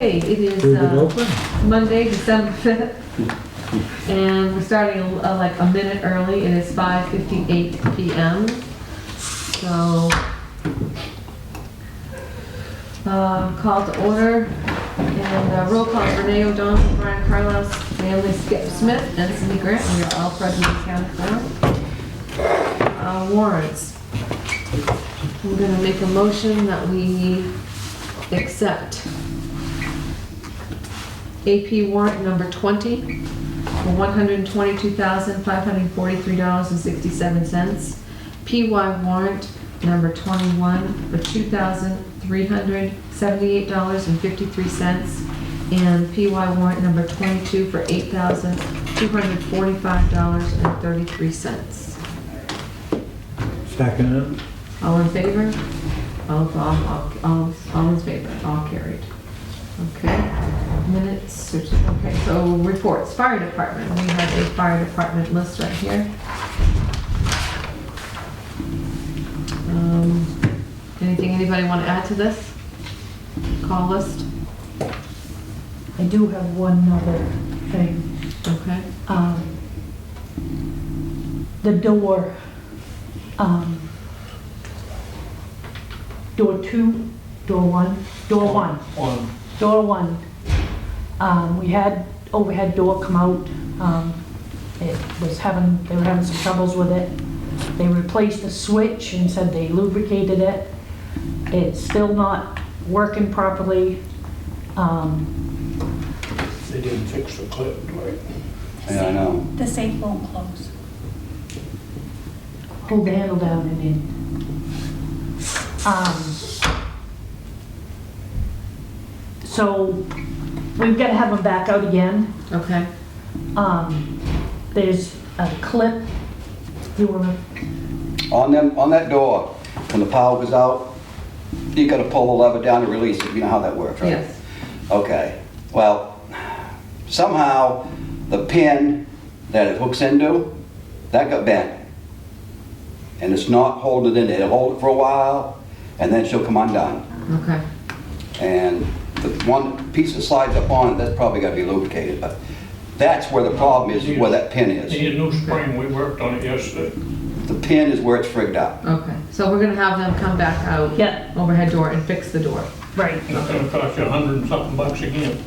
It is Leave it open? Monday, December 5th, and we're starting like a minute early. It is 5:58 p.m. So, call to order, and roll call: Renee O'Donnell, Brian Carlos, Manley Skip Smith, and Cindy Grant. We are all present in county now. Warrants. I'm going to make a motion that we accept AP warrant number 20 for $122,543.67. PY warrant number 21 for $2,378.53. And PY warrant number 22 for $8,245.33. Second it. All in favor? All in favor, all carried. Okay, minutes, okay, so reports, fire department. We have a fire department list right here. Anything anybody want to add to this? Call list? I do have one other thing. Okay. The door, door 2, door 1, door 1. Door 1. We had overhead door come out. They were having some troubles with it. They replaced the switch and said they lubricated it. It's still not working properly. They didn't fix the clip, right? Yeah, I know. The safe won't close. Hold the handle down and in. So we've got to have them back out again. Okay. There's a clip. You want to? On that door, when the power goes out, you gotta pull the lever down to release it. You know how that works, right? Yes. Okay. Well, somehow the pin that it hooks into, that got bent. And it's not holding it in there. It'll hold it for a while, and then she'll come undone. Okay. And the one piece that slides up on it, that's probably got to be lubricated. But that's where the problem is, where that pin is. Need a new spring, we worked on it yesterday. The pin is where it's frigged up. Okay, so we're gonna have them come back out. Yeah. Overhead door and fix the door. Right. It's gonna cost you $100 and something bucks again.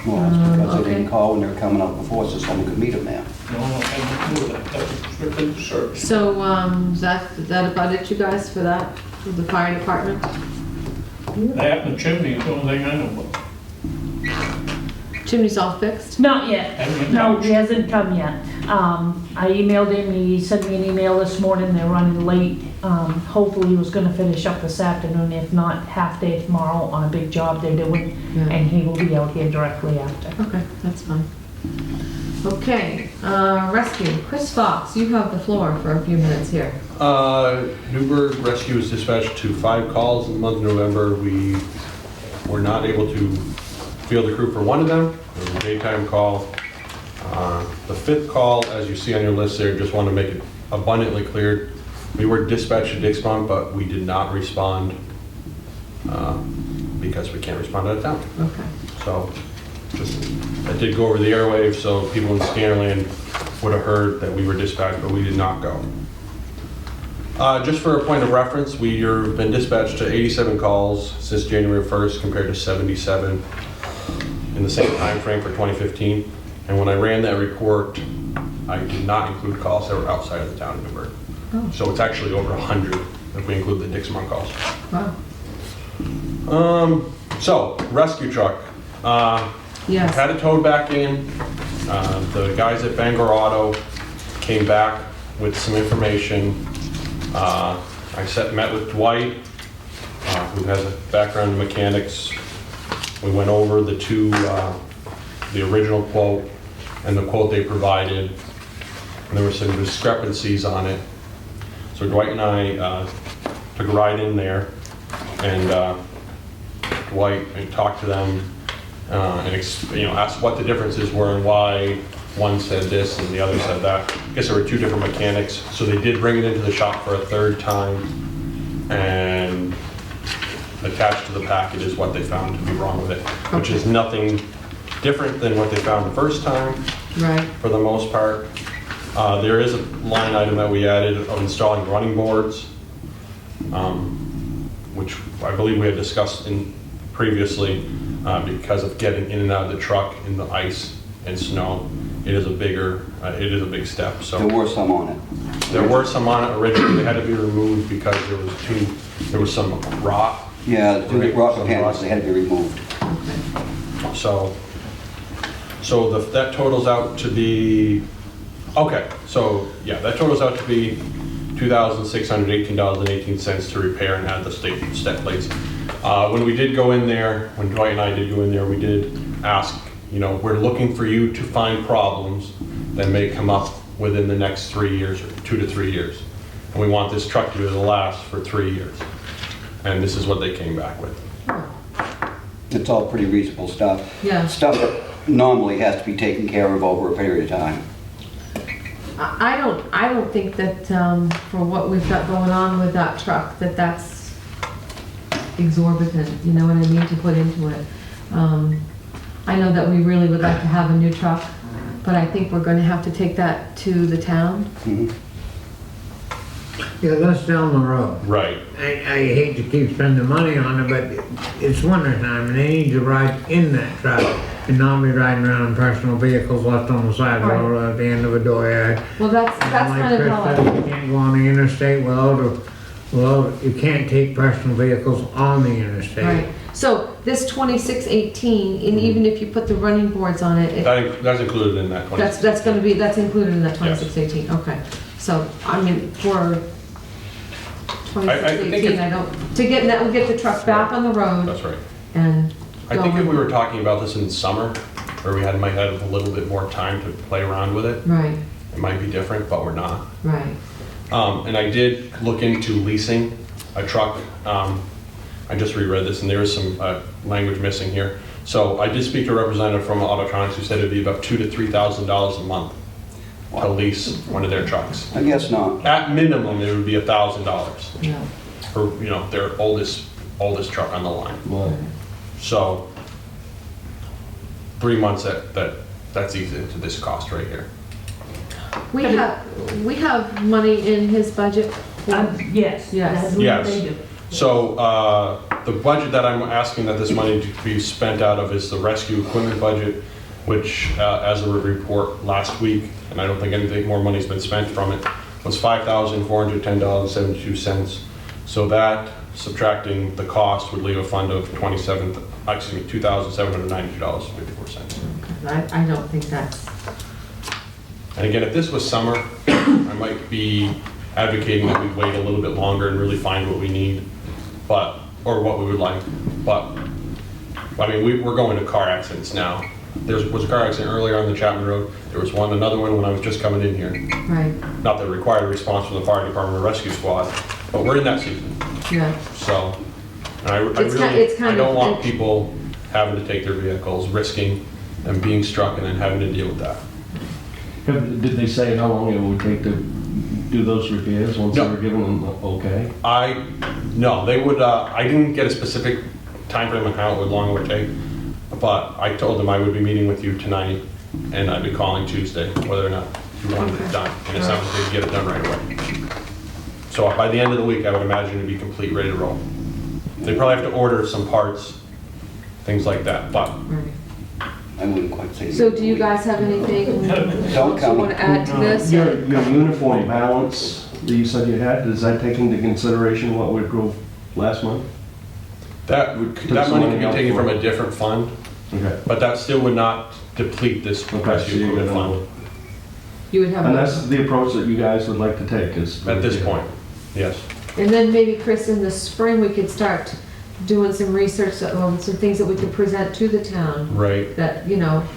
Well, that's because they okay. didn't call when they were coming out before, so someone could meet them there. No, I hadn't do that, that was strictly the service. So, is that about it, you guys, for that, for the fire department? That and the chimney is the only thing I know about. Chimney's all fixed? Not yet. Hasn't been No, touched. he hasn't come yet. I emailed him, he sent me an email this morning, they're running late. Hopefully he was gonna finish up this afternoon, if not half day tomorrow on a big job they're doing, Yeah. and he will be out here directly after. Okay, that's fine. Okay, rescue. Chris Fox, you have the floor for a few minutes here. Newburgh Rescue was dispatched to 5 calls in the month of November. We were not able to field the crew for one of them. It was a daytime call. The 5th call, as you see on your list there, just want to make it abundantly clear. We were dispatched to Dixmont, but we did not respond because we can't respond out of town. Okay. So I did go over the airwaves, so people in Scannerland would have heard that we were dispatched, but we did not go. Just for a point of reference, we have been dispatched to 87 calls since January 1st compared to 77 in the same time frame for 2015. And when I ran that report, I did not include calls that were outside of the town of Newburgh. Oh. So it's actually over 100 if we include the Dixmont calls. Wow. So, rescue truck. Yes. Had it towed back in. The guys at Bangor Auto came back with some information. I met with Dwight, who has a background in mechanics. We went over the original quote and the quote they provided. And there were some discrepancies on it. So Dwight and I took a ride in there, and Dwight talked to them and asked what the differences were and why one said this and the other said that. I guess there were 2 different mechanics, so they did bring it into the shop for a 3rd time, and attached to the packet is what they found to be wrong with it, which is nothing different than what they found the first time, Right, for the most part. There is a line item that we added of installing running boards, which I believe we had discussed previously, because of getting in and out of the truck in the ice and snow. It is a big step, so. There were some on it. There were some on it originally, they had to be removed because there was some rot. Yeah, the two Right, rocker some panels, rust. they had to be removed. okay. So that totals out to be, okay, so yeah, that totals out to be $2,618.18 to repair and add the step plates. When we did go in there, when Dwight and I did go in there, we did ask, we're looking for you to find problems that may come up within the next 3 years, or 2 to 3 years. And we want this truck to be able to last for 3 years. And this is what they came back with. It's all pretty reasonable stuff. Yeah. Stuff that normally has to be taken care of over a period of time. I don't think that, for what we've got going on with that truck, that's exorbitant, you know what I mean, to put into it. I know that we really would like to have a new truck, but I think we're gonna have to take that to the town. Mhm. Yeah, that's down the road. Right. I hate to keep spending money on it, but it's winter time and they need to ride in that truck and not be riding around in personal vehicles left on the side of the road or at the end of a dooryard. Well, that's And kind of Chris how said, you can't go on the interstate you can't take personal vehicles on the interstate. right. So this 2618, and even if you put the running boards on it, That's included in that 20. that's included in that 2618, okay. So, I mean, for think 2618, I don't, we'll get the truck back on the road That's right. and I think if going. we were talking about this in summer, where we might have a little bit more time to play around with it, Right, it might be different, but we're not. right. And I did look into leasing a truck. I just reread this and there is some language missing here. So I did speak to a representative from Autotronics who said it'd be about $2,000 to $3,000 a month to lease one of their trucks. I guess not. At minimum, it would be $1,000 Yeah. for, their oldest truck on the line. So 3 months, that's easy to this cost right here. We have money in his budget. Yes. Yes. That's what Yes. they do. So the budget that I'm asking that this money to be spent out of is the rescue equipment budget, which as of a report last week, and I don't think anything more money's been spent from it, was $5,410.72. So that, subtracting the cost, would leave a fund of $2,792.54. I don't think that's, And again, if this was summer, I might be advocating that we wait a little bit longer and really find what we need, or what we would like. But, I mean, we're going to car accidents now. There was a car accident earlier on the Chapman Road. There was another one when I was just coming in here. right, Not that it required a response from the fire department or rescue squad, but we're in that season. yeah. So, and I It's really, kind I don't of- want people having to take their vehicles, risking them being struck and then having to deal with that. Did they say how long it would take to do those repairs once No. they were given them okay? No, they would, I didn't get a specific time frame on how long it would take, but I told them I would be meeting with you tonight, and I'd be calling Tuesday, whether or not you wanted it done. And it sounds like they'd get it done right away. So by the end of the week, I would imagine it'd be complete, ready to roll. They probably have to order some parts, things like that, but Right. I wouldn't quite say. So do you guys have anything else you want to add to this? Your uniform balance that you said you had, does that take into consideration what we drove last month? that money could be taken from a different fund, Okay. but that still would not deplete this Okay, so rescue you're equipment gonna, fund You would have, and that's the approach that you guys would like to take is. at this point, yes. and then maybe, Chris, in the spring, we could start doing some research on some things that we could present to the town Right. that,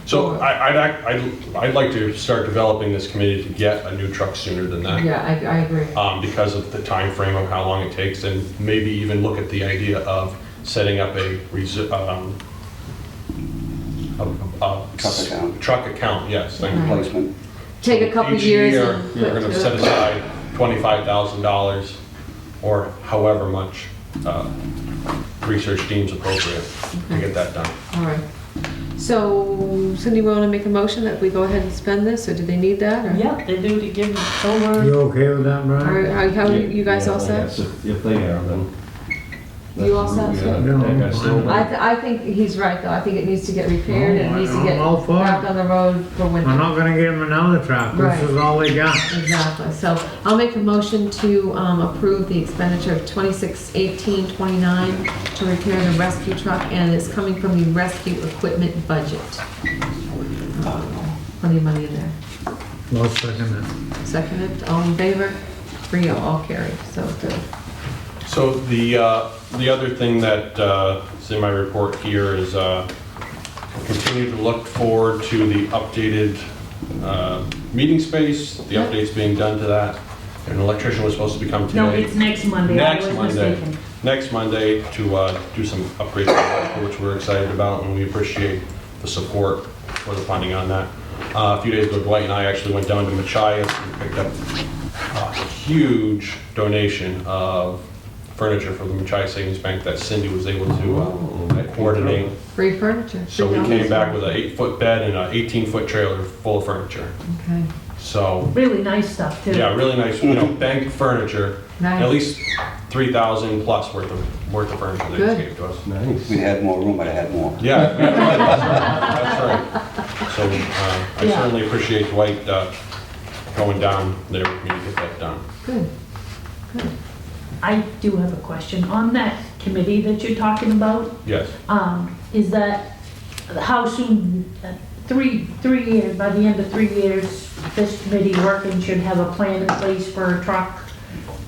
So I'd like to start developing this committee to get a new truck sooner than that. Yeah, I agree. Because of the time frame of how long it takes, and maybe even look at the idea of setting up a Truck account. truck account, yes. Thank you. Replacement. Take a couple Each years year, and we're put gonna to set it. aside $25,000 or however much research deems appropriate to get that done. All right. So, Cindy, want to make a motion that we go ahead and spend this, or do they need that? Or? Yeah, they do to give it over. You okay with that, Brian? Or how you guys all Yeah, I set? guess If they are, then. You all set? I think he's right, though. I think it needs to get repaired, and it needs to get I'm all for it. back on the road for winter. We're not gonna give them another truck, Right. this is all they got. Exactly, so I'll make a motion to approve the expenditure of $26,1829 to repair the rescue truck, and it's coming from the rescue equipment budget. Plenty of money in there. Well, second that. Seconded, all in favor? 3-0, all carried, so good. So the other thing that is in my report here is continue to look forward to the updated meeting space, the updates being done to that. An electrician was supposed to be coming today. No, it's next Monday, I Next was Monday. mistaken. Next Monday to do some upgrades, which we're excited about, and we appreciate the support for the funding on that. A few days ago, Dwight and I actually went down to Machias and picked up a huge donation of furniture for the Machias Savings Bank that Cindy was able to coordinate. Free furniture. So we free came dollars. back with an 8-foot bed and an 18-foot trailer full of furniture. Okay, So, Really nice stuff, too. yeah, really nice, bank furniture. nice. At least 3,000 plus worth of furniture they just Good. gave to us. Nice. If we had more room, I'd have had more. Yeah, that's right. So I Yeah. certainly appreciate Dwight going down there with me to get that done. Good, good. I do have a question. On that committee that you're talking about, Yes. is that, how soon, 3 years, by the end of 3 years, this committee working should have a plan in place for a truck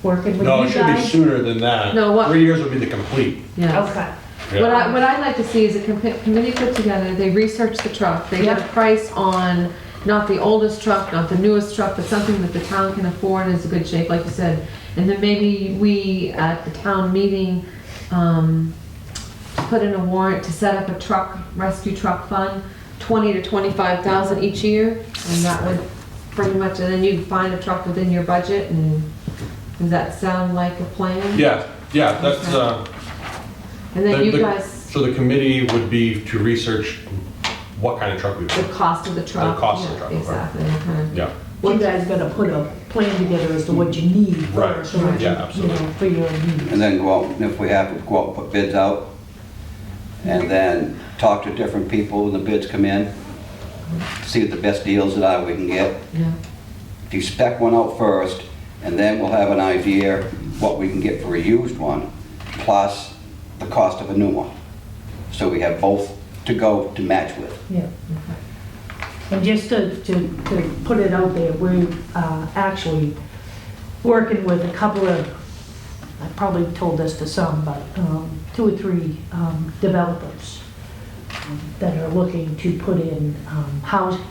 working with No, you it should be guys? sooner than that. No, what- 3 years would be the complete. Yeah. Okay, Yeah. What I'd like to see is a committee put together, they research the truck, they get a price on not the oldest truck, not the newest truck, but something that the town can afford and is in good shape, like you said. And then maybe we, at the town meeting, put in a warrant to set up a rescue truck fund, 20 to 25,000 each year, and that would pretty much, and then you'd find a truck within your budget, and does that sound like a plan? Yeah, that's, And then you the- guys, so the committee would be to research what kind of truck we the want. cost of the truck. cost of the yeah, truck, right. Exactly, kind of. Yeah, you guys gotta put a plan together as to what you need Right. first, so what Yeah, you absolutely. know, for your needs. And then go out, and if we have to, go out and put bids out, and then talk to different people when the bids come in, see what the best deals that are we can get. Yeah, If you spec one out first, and then we'll have an idea what we can get for a used one, plus the cost of a new one. So we have both to go to match with. Yeah. And just to put it out there, we're actually working with a couple of, I probably told this to some, but 2 or 3 developers that are looking to put in housing.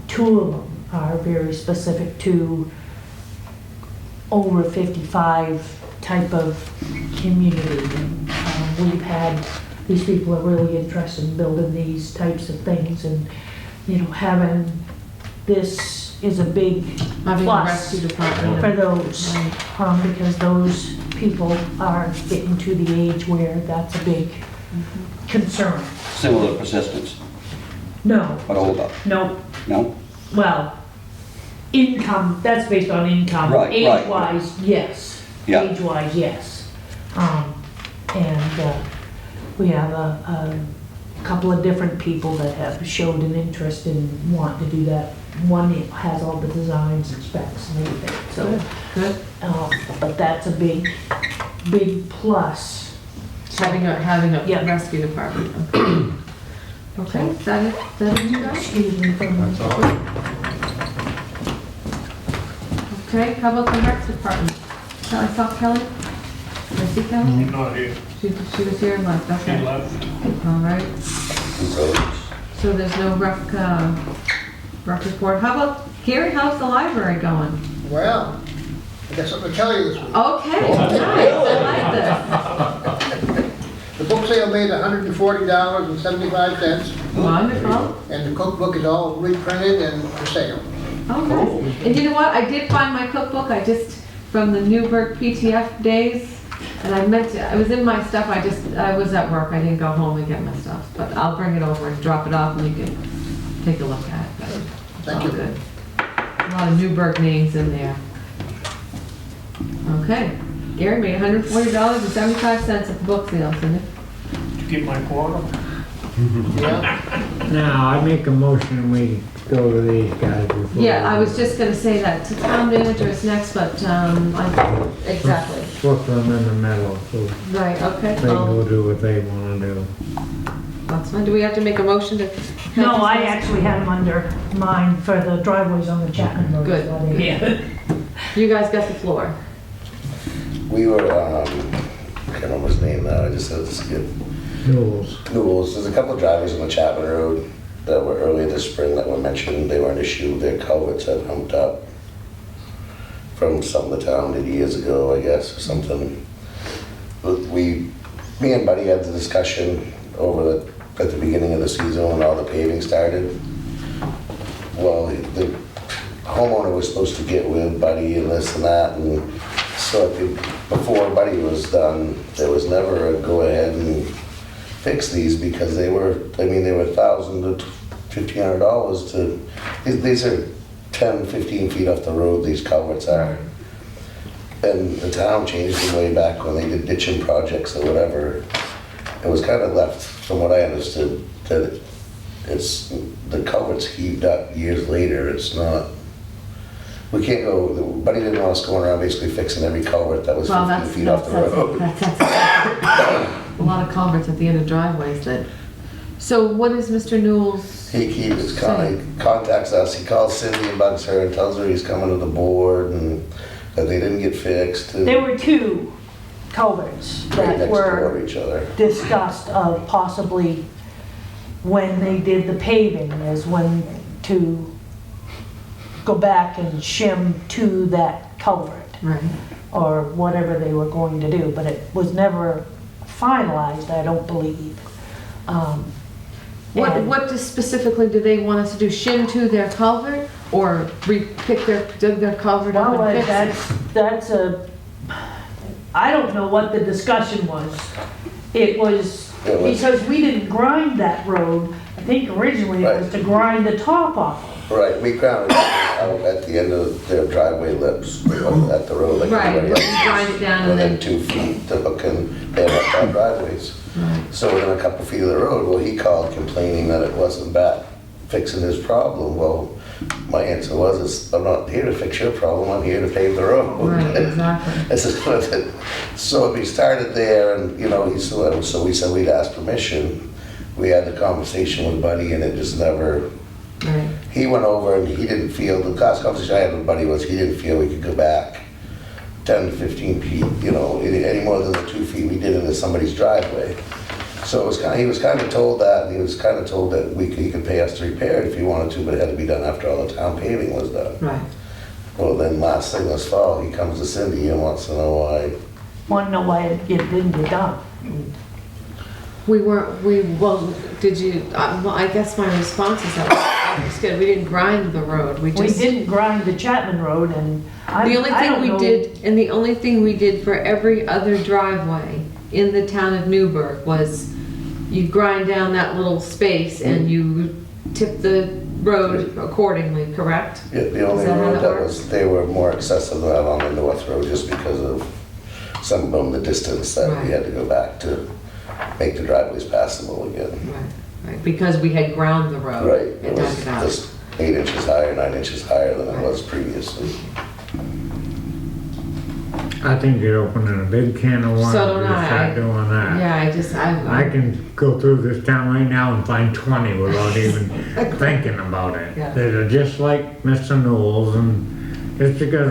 2 of them are very specific to over 55 type of community. And we've had, these people are really interested in building these types of things, and, having this is a big having a plus rescue department. for those, because those people are getting to the age where that's a big concern. Similar persistence, No, but older. no, No? well, income, that's based on income. Right, right. Age-wise, yes. Yeah. Age-wise, yes. And we have a couple of different people that have showed an interest in wanting to do that. One has all the designs and specs and everything, so. Good. But that's a big, big plus. Having a Yeah. rescue department. Okay. Okay, is that it, you guys? Excuse me for a minute. that's all. Okay, how about the rec department? I saw Kelly. Did I see Kelly? Not here. She was here and left, She okay. left. All right, And roads. so there's no rec report. How about, Gary, how's the library going? Well, I got something to tell you this week. Okay, nice, I like The book sale made $140.75, this. Wonderful. and the cookbook is all reprinted and for sale. Oh, nice. And you know what? I did find my cookbook. From the Newburgh PTF days. And I meant to, I was in my stuff, I was at work, I didn't go home and get my stuff, but I'll bring it over and drop it off and you can take a look at it. But it's Thank all you. good. A lot of Newburgh names in there. Okay, Gary made $140.75 at the book sale, didn't it? Did you get my quota? Yeah, Now, I make a motion, we go to these guys before. Yeah, I was just gonna say that, to town manager is next, but, exactly. Put them in the middle, so Right, okay, they can well, go do what they wanna do. that's fine. Do we have to make a motion to? No, I actually had them under mine for the driveways on the Chapman Road. Good. So they- You guys got the floor. We were, I can't remember his name now, I just had to skip. Rules. Newell's, there's a couple of driveways on the Chapman Road that were earlier this spring that were mentioned, they were an issue, their culverts had humped up from something the town did years ago, I guess, or something. Me and Buddy had the discussion at the beginning of the season when all the paving started. Well, the homeowner was supposed to get with Buddy and this and that, and so I think before Buddy was done, there was never a go ahead and fix these because they were $1,000 to $1,500 to, these are 10, 15 feet off the road, these culverts are. And the town changed them way back when they did ditching projects or whatever. It was kind of left, from what I understood, that the culvert's heaved up years later, it's not, we can't go, Buddy didn't want us going around basically fixing every culvert that was Well, 15 that's, feet off the road. that's a lot of culverts at the end of driveways that, so what is Mr. Newell's? He contacts us, he calls Cindy and bugs her and tells her he's coming to the board and that they didn't get fixed. And There were two culverts right that next door were to each other. discussed of possibly when they did the paving is when to go back and shim to that culvert Right. or whatever they were going to do, but it was never finalized, I don't believe. And- What specifically do they want us to do? Shim to their culvert or dig their culvert up Well, and fix it? that's I don't know what the discussion was. It was It was- because we didn't grind that road. I think originally it was to grind the top off. Right, we grounded it out at the end of their driveway lips, at the road, like Right, everybody you else. grind it down and Within then, 2 feet to hook and they have our driveways. right, So within a couple feet of the road, well, he called complaining that it wasn't back fixing his problem. Well, my answer was, I'm not here to fix your problem, I'm here to pave the road. right, exactly. This is what it, so we started there and, so we said we'd ask permission. We had the conversation with Buddy and it just never, Right, he went over and he didn't feel, the last conversation I had with Buddy was he didn't feel we could go back 10 to 15 feet, any more than the 2 feet we did into somebody's driveway. So he was kind of told that, and he was kind of told that he could pay us to repair it if he wanted to, but it had to be done after all the town paving was done. right. Well, then last thing this fall, he comes to Cindy and wants to know why. Want to know why it didn't get done. Well, did you, well, I guess my response is that was good. We didn't grind the road. We We just. didn't grind the Chapman Road and The only thing we did, and the only thing we did for every other driveway in the town of Newburgh was you grind down that little space and you tip the road accordingly, correct? Yeah, the only Is that how road that that works? was, they were more excessive than that on the North Road just because of some of them, the distance that Right. we had to go back to make the driveways passable again. Right, right, because we had ground the road. Right, it And dug was it out. just 8 inches higher, 9 inches higher than it was previously. I think you're opening a big can of worms So if don't you I. start doing that. Yeah, I can go through this town right now and find 20 without even thinking about it. Yeah. That are just like Mr. Newell's and just because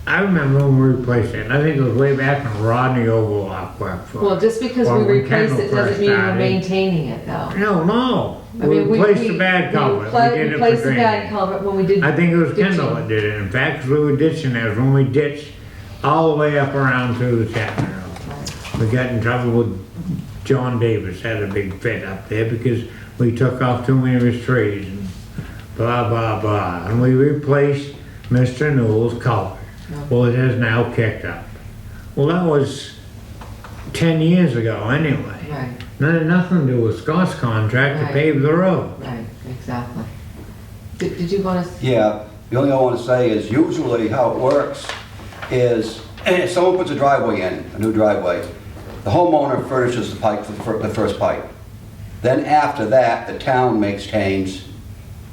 I remember when we replaced it, and I think it was way back when Rodney Overlock worked for well, us. just because Or we when replaced Kendall it doesn't first mean we're started. maintaining it though. No. I We mean, replaced the bad culvert. We did it for replaced the bad drainage. culvert when we did. I think it was ditching. Kendall that did it. In fact, 'cause we were ditching there, when we ditched all the way up around through the Chapman Road. We got in trouble with John Davis, had a big fit up there because we took off too many of his trees and blah, blah, blah. And we replaced Mr. Newell's culvert. Well, it has now kicked up. Well, that was 10 years ago anyway. Right, Nothing to do with Scott's contract to Right. pave the road. right, exactly. Did you want to? Yeah, the only thing I want to say is usually how it works is, if someone puts a driveway in, a new driveway, the homeowner furnishes the pipe for the first pipe. Then after that, the town maintains,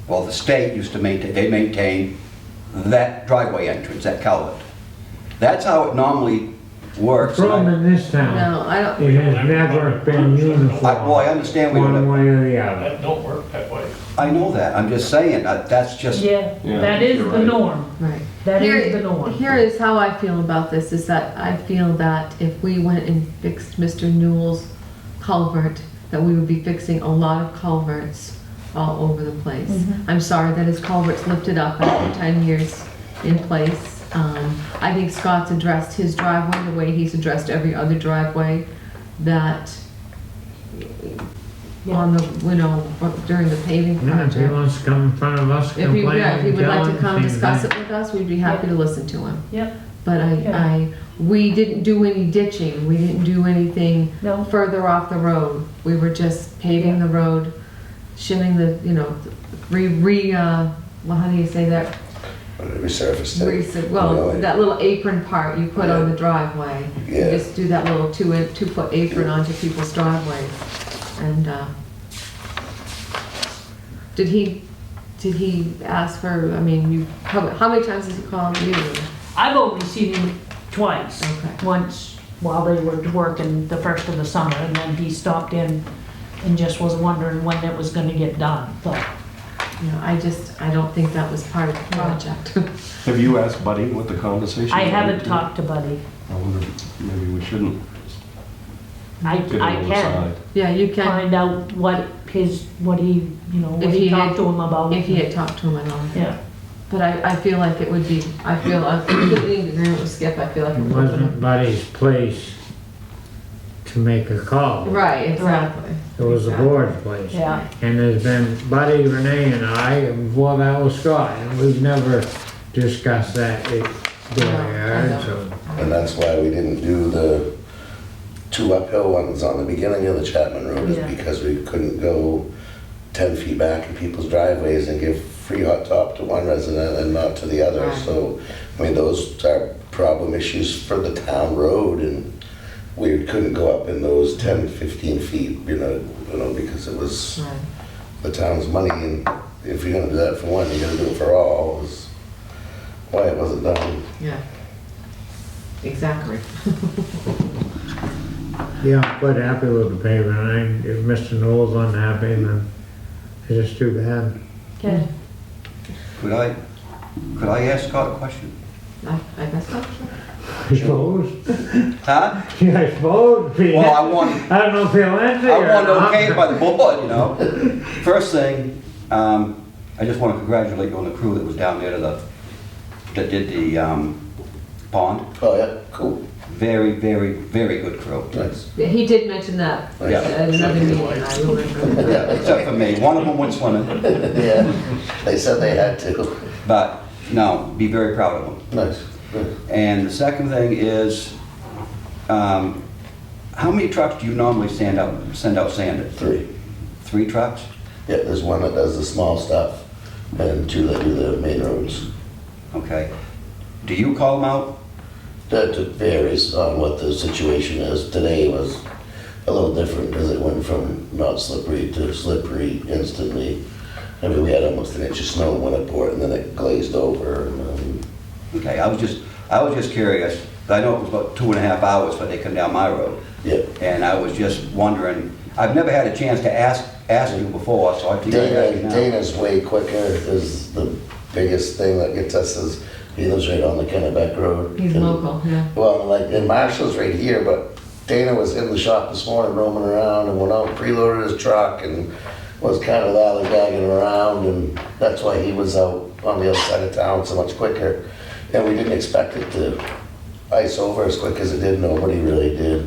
well, the state used to maintain, they maintain that driveway entrance, that culvert. That's how it normally works. Problem in this town, No, I don't, it has never been uniform. Well, I understand we one don't, way or the other. That don't work that way. I know that, I'm just saying, that's just, Yeah, Yeah, that is you're the right. norm. right. That Here- is the norm. Here is how I feel about this, is that I feel that if we went and fixed Mr. Newell's culvert, that we would be fixing a lot of culverts all over the place. I'm sorry that his culvert's lifted up after 10 years in place. I think Scott's addressed his driveway the way he's addressed every other driveway that on the, during the paving Yeah, if he project. wants to come in front of us, If he, complain, yeah, if he would tell like to him, come same discuss thing. it with us, we'd be happy to listen to him. Yep, But we didn't do any ditching, we didn't do anything no, further off the road. We were just paving the road, shimming the, well, how do you say that? Resurfaced it. Well, that little apron part you put on the driveway. You Yeah. just do that little 2-foot apron onto people's driveways. And, did he ask for, I mean, how many times has he called you? I've only seen him twice. Okay. Once while they were working the first of the summer, and then he stopped in and just was wondering when it was gonna get done, but. I don't think that was part of the project. Have you asked Buddy what the conversation? I haven't was? talked to Buddy. I wonder, maybe we shouldn't I get a can little aside. Yeah, you can, find out what he, what If he he had- talked to him about. if he had talked to him at all. Yeah, But I feel like it would be, I'm completely in agreement with Skip, I feel like It it would. wasn't Buddy's place to make a call. Right, exactly. It was the Exactly. board's place. yeah, And there's been Buddy, Renee, and I, and before that was Scott, and we've never discussed that dooryard, so. And that's why we didn't do the 2 uphill ones on the beginning of the Chapman Road, is Yeah. because we couldn't go 10 feet back in people's driveways and give free hot top to one resident and not to the other. Right. So, I mean, those are problem issues for the town road, and we couldn't go up in those 10, 15 feet, because it was Right. the town's money, and if you're gonna do that for one, you gotta do it for all, is why it wasn't done. Yeah. Exactly. Yeah, I'm quite happy with the pavement. If Mr. Knowles unhappy, then it's just too bad. okay. could I ask Scott a question? I guess so. I suppose. Huh? Yeah, I suppose. Well, I don't know if he'll answer I you or want not. okay by the board, First thing, I just want to congratulate you on the crew that was down there that did the pond. Oh, yeah, cool, Very, very, very good crew. nice. Yeah, he did mention that Yeah. at another meeting, I remember. Yeah, except for me. One of them went swimming, Yeah, they said they had to. but no, be very proud of them. Nice. Good. And the second thing is, how many trucks do you normally send out sanded? 3. 3 trucks? Yeah, there's one that does the small stuff and 2 that do the main roads. Okay. Do you call them out? That varies on what the situation is. Today was a little different because it went from not slippery to slippery instantly. I mean, we had almost an inch of snow when it poured, and then it glazed over. And, Okay, I was just curious. I know it was about 2.5 hours, but they come down my road. yeah. And I was just wondering, I've never had a chance to ask you before, so I figured I'd ask you now. Dana's way quicker is the biggest thing that gets us is he lives right on the Kennebec Road. He's And- local, yeah. Well, like, and Marshall's right here, but Dana was in the shop this morning roaming around and went out and preloaded his truck and was kind of lollygagging around, and that's why he was out on the other side of town so much quicker. And we didn't expect it to ice over as quick as it did. Nobody really did.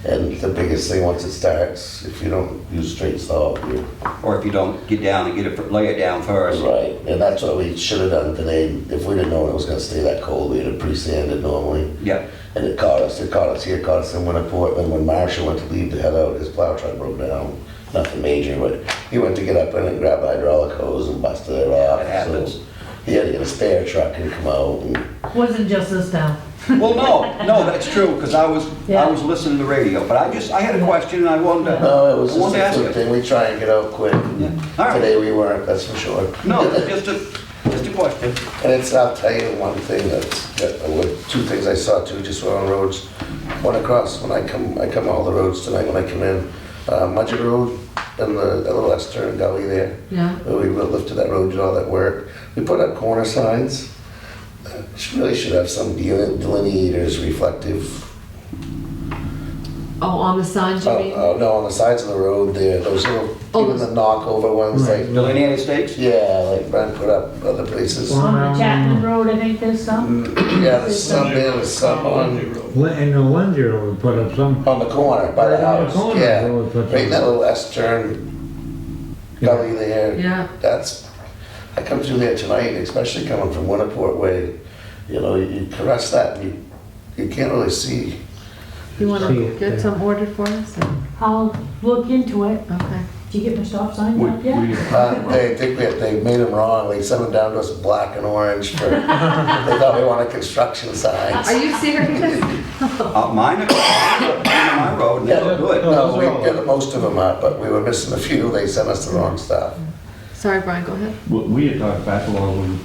And the biggest thing, once it starts, if you don't use straight salt, you're Or if you don't get down and lay it down first. right. And that's what we should have done today. If we'd have known it was gonna stay that cold, we'd have pre-sanded normally. Yeah, And it caught us here, caught us in Winniport, and when Marshall went to leave to head out, his plow truck broke down. Nothing major, but he went to get up in it and grab the hydraulic hose and busted it off. It happens. So he had to get a spare truck and come out and, Wasn't just this town. Well, no, that's true, because I was listening to the radio, but I had a question and I wanted to. no, it was I wanted to just ask a you. quick thing. We try and get out quick. Yeah. All right. Today we weren't, that's for sure. No, just a question. And it's, I'll tell you one thing two things I saw too, just on roads. One across, when I come all the roads tonight when I come in, Mudgett Road and the little Western gully there. Yeah. Where we lifted that road, did all that work. We put up corner signs. Really should have some delineators, reflective. Oh, on the signs you mean? Oh, no, on the sides of the road there, those little, even the knockover ones, Right. like, Delineated stakes? yeah, like Brent put up other places. Well, On the Chapman Road, I think there's some. Yeah, there's some there, there's some on In the Lindsay Road, we put up some, the corner by the Right on the house, corner, yeah. they would put Right in that some- little S-turn gully there. Yeah. That's, I come through there tonight, especially coming from Winniport way, you caress that and you can't really see. You want See to it get there. some ordered for us? or- I'll look into it. Okay. Did you get my stop sign up yet? They think they made them wrong, they sent them down to us black and orange for, they thought we wanted construction signs. Are you serious? Mine are on my road, and they look good. No, we got most of them up, but we were missing a few, they sent us the wrong stuff. Sorry, Brian, go ahead. We had talked back along when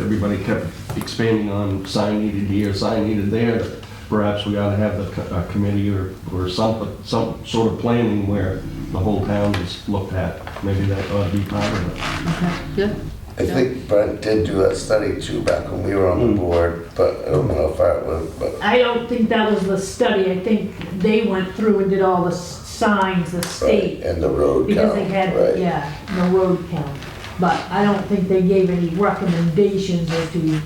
everybody kept expanding on sign needed here, sign needed there. that Perhaps we ought to have a committee or some sort of planning where the whole town is looked at. Maybe that ought to be part of it. Okay, yeah. I think Brent did do that study too back when we were on the board, but I don't know how far it went, but. I don't think that was the study. I think they went through and did all the signs, the state. And the road Because count, they had, right. yeah, the road count. But I don't think they gave any recommendations as to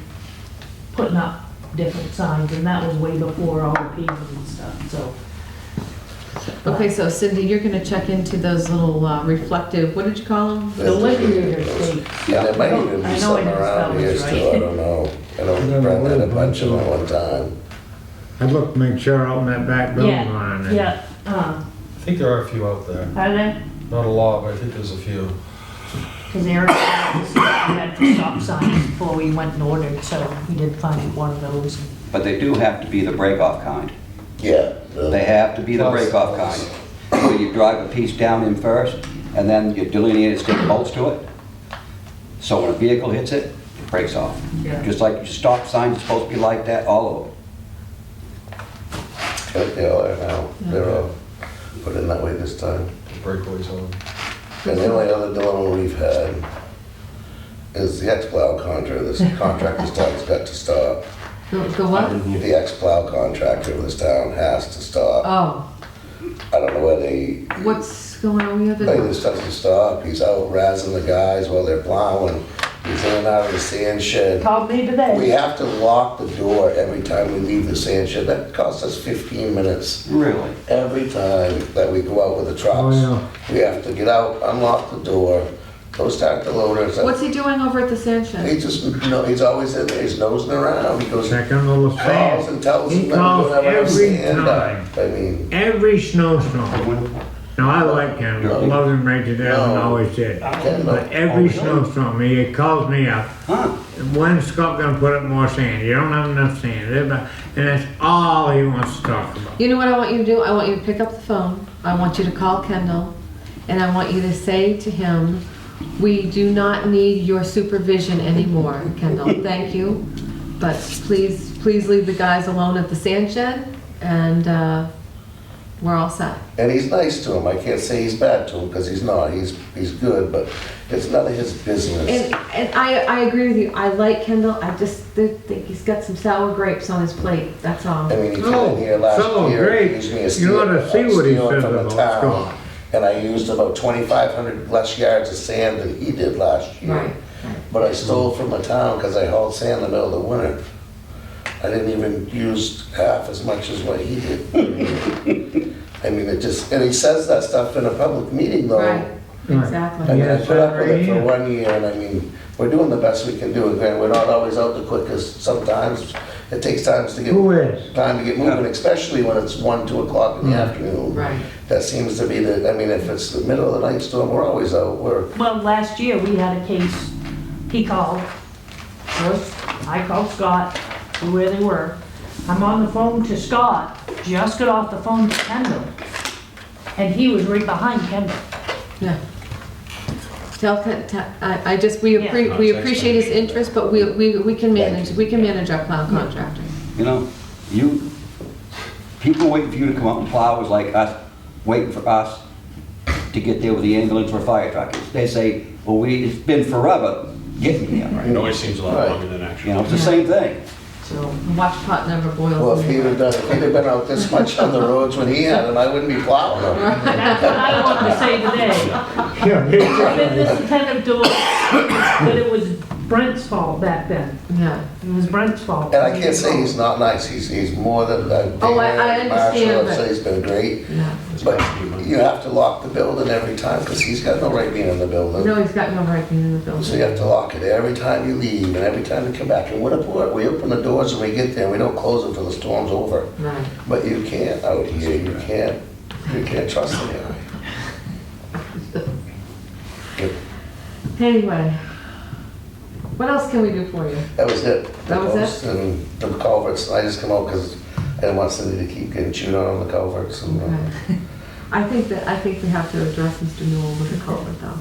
putting up different signs, and that was way before all the paving and stuff, so. Okay, so Cindy, you're gonna check into those little reflective, what did you call them? The liquidator stakes. Yeah, there might even I be know I some didn't around spell here this still, I right. don't know. I know Brent had a bunch of them at one time. I'd look to make sure out in that back building Yeah, line. there. yeah, I think there are a few out there. are they? Not a lot, but I think there's a few. Because Eric had the stop signs before we went and ordered, so we did find one of those. But they do have to be the break-off kind. Yeah. They have to be the break-off kind. Where you drive a piece down in first, and then you delineate stick bolts to it. So when a vehicle hits it, it breaks off. Yeah. Just like your stop signs are supposed to be like that, all of them. I think they all are now. They're all put in that way this time. Breakaways on. And the only other dilemma we've had is the X-Plow contractor. This contractor's town's got to stop. The what? The X-Plow contractor of this town has to stop. Oh, I don't know where they what's going on the other Hey, day? this doesn't stop. He's out razzing the guys while they're plowing. He's in and out of the sand shed. Called me We today. have to lock the door every time we leave the sand shed. That costs us 15 minutes. Really? Every time that we go out with the trucks. Oh, We have to get out, unlock the door, go start the loaders. What's he doing over at the sand shed? He just, he's always in there. He's nosing around. He goes, Second little calls sand. and tells He them that we calls don't have enough every sand. time. I mean, Every snowstorm. Now, I like him, I love him right to death and No. always did. Kendall. But every snowstorm, he calls me up. Huh? When's Scott gonna put up more sand? You don't have enough sand. And that's all he wants to talk about. You know what I want you to do? I want you to pick up the phone. I want you to call Kendall, and I want you to say to him, "We do not need your supervision anymore, Kendall. Thank you, but please leave the guys alone at the sand shed, and we're all set." and he's nice to him. I can't say he's bad to him because he's not. He's good, but it's none of his business. And I agree with you. I like Kendall. I just think he's got some sour grapes on his plate. That's all. I mean, he came in here last so year, great. used me a You steal, ought to see what he stealing says from the about town, Scott. and I used about 2,500 less yards of sand than he did last year. Right. But I stole from the town because I hauled sand in the middle of the winter. I didn't even use half as much as what he did. I mean, it just, and he says that stuff in a public meeting though. Right. I Exactly. mean, I Yes, put up with it for right. 1 year, and I mean, we're doing the best we can do. Again, we're not always out the quickest sometimes, it takes time to get, Who is? time to get moving, especially when it's 1, 2 o'clock in the afternoon. Right. That seems to be the, I mean, if it's the middle of the night storm, we're always out, Well, last year, we had a case, he called, first, I called Scott, to where they were. I'm on the phone to Scott, just got off the phone to Kendall, and he was right behind Kendall. Yeah. I just, we Yeah. we appreciate his interest, but we can manage our plow contractor. You know, people waiting for you to come up and plow is like us waiting for us to get there with the ambulance or fire truck. They say, well, it's been forever getting here. Right, it always seems a lot Right. longer than actually. You know, it's the same thing. So, watch pot never boils. well, if he'd have been out this much on the roads when he had them, I wouldn't be plowing them. That's what I wanted to say today. I've been this attentive to it, that it was Brent's fault back then. Yeah. It was Brent's fault. And I can't say he's not nice, he's more than, Oh, I understand, Marshall, I'd but- say he's been great. Yeah. But you have to lock the building every time, because he's got no right being in the building. No, he's got no right being in the building. So you have to lock it every time you leave and every time you come back. And what if we open the doors and we get there and we don't close them till the storm's over? Right. But you can't out here, you can't trust them. Anyway, what else can we do for you? That was it. That was it? The posts and the culverts, I just come out because I didn't want Cindy to keep getting chewed on the culverts. And, Okay. I think we have to address Mr. Newell with the culvert though.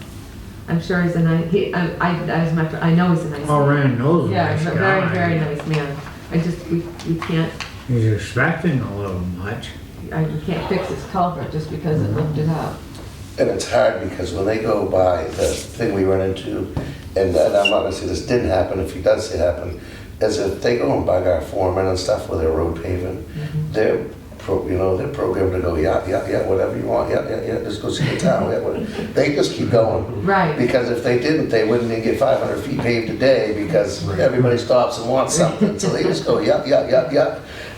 I'm sure he's a nice, I know he's a nice Oh, man. Rand knows Yeah, this he's a guy. very, very nice man. I just, we can't, He's expecting a little much. we can't fix his culvert just because it lifted up. And it's hard because when they go by, the thing we run into, and I'm not gonna say this didn't happen, if he does say it happen, is if they go and bug our foremen and stuff with their road paving, they're they're programmed to go, yeah, whatever you want, yeah, just go see the town, yeah, whatever. They just keep going. Right. Because if they didn't, they wouldn't even get 500 feet paved a day because everybody stops and wants something. So they just go, yeah,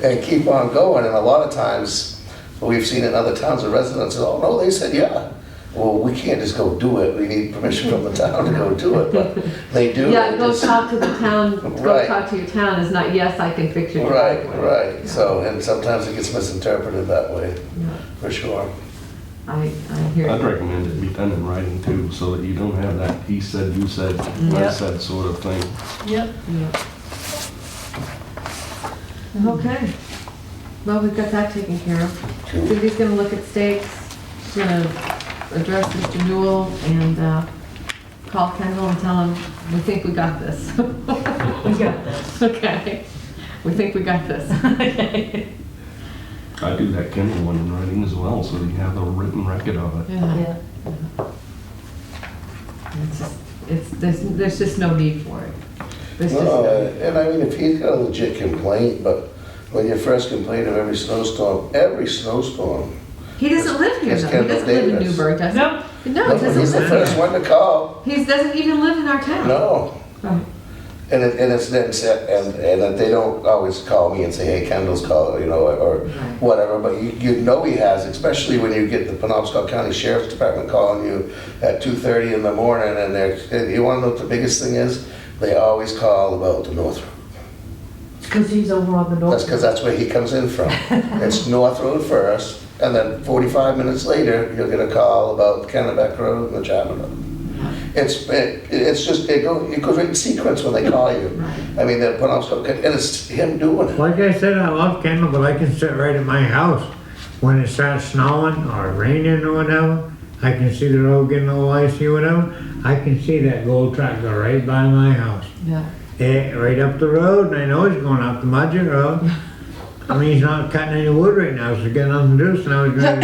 and keep on going. And a lot of times, we've seen in other towns, the residents say, oh, no, they said, yeah. Well, we can't just go do it. We need permission from the town to go do it, but they do. Yeah, They go just- talk to the town, go Right. talk to your town is not, yes, I can fix your Right, driveway. right. So, and sometimes it gets misinterpreted that way, Yeah, for sure. I hear I'd you. recommend it be done in writing too, so that you don't have that he said, you said, I Yep. said sort of thing. Yep. Yeah. Okay. Well, we've got that taken care of. Cindy's gonna look at stakes, she's gonna address Mr. Newell and call Kendall and tell him, we think we got this. We got this. Okay, we think we got this. Okay. I do that Kindle one in writing as well, so you have a written record of it. Yeah. Yeah. There's just no need for it. There's just No, no- and I mean, if he's got a legit complaint, but when you first complain of every snowstorm, He doesn't live here It's though, he Kendall doesn't live in Davis. Newburgh, does he? No. No, he he's doesn't the live first here. one to call. He doesn't even live in our town. No. Right. And it's then said, and that they don't always call me and say, hey, Kendall's call, or Right. whatever, but you know he has, especially when you get the Penobscot County Sheriff's Department calling you at 2:30 in the morning, and you wanna know what the biggest thing is? They always call about the North Road. Because he's over on the north. That's because that's where he comes in from. It's North Road first, and then 45 minutes later, you'll get a call about Kennebec Road and the Chapman Road. It's just, it goes right in sequence when they call you. I mean, they're Penobscot, and it's him doing it. Like I said, I love Kendall, but I can sit right at my house. When it starts snowing or raining or whatever, I can see the road getting a little icy or whatever. I can see that gold truck go right by my house. Yeah. Right up the road, and I know he's going up the Mudgett Road. I mean, he's not cutting any wood right now, so he's got nothing to do, so now he's gonna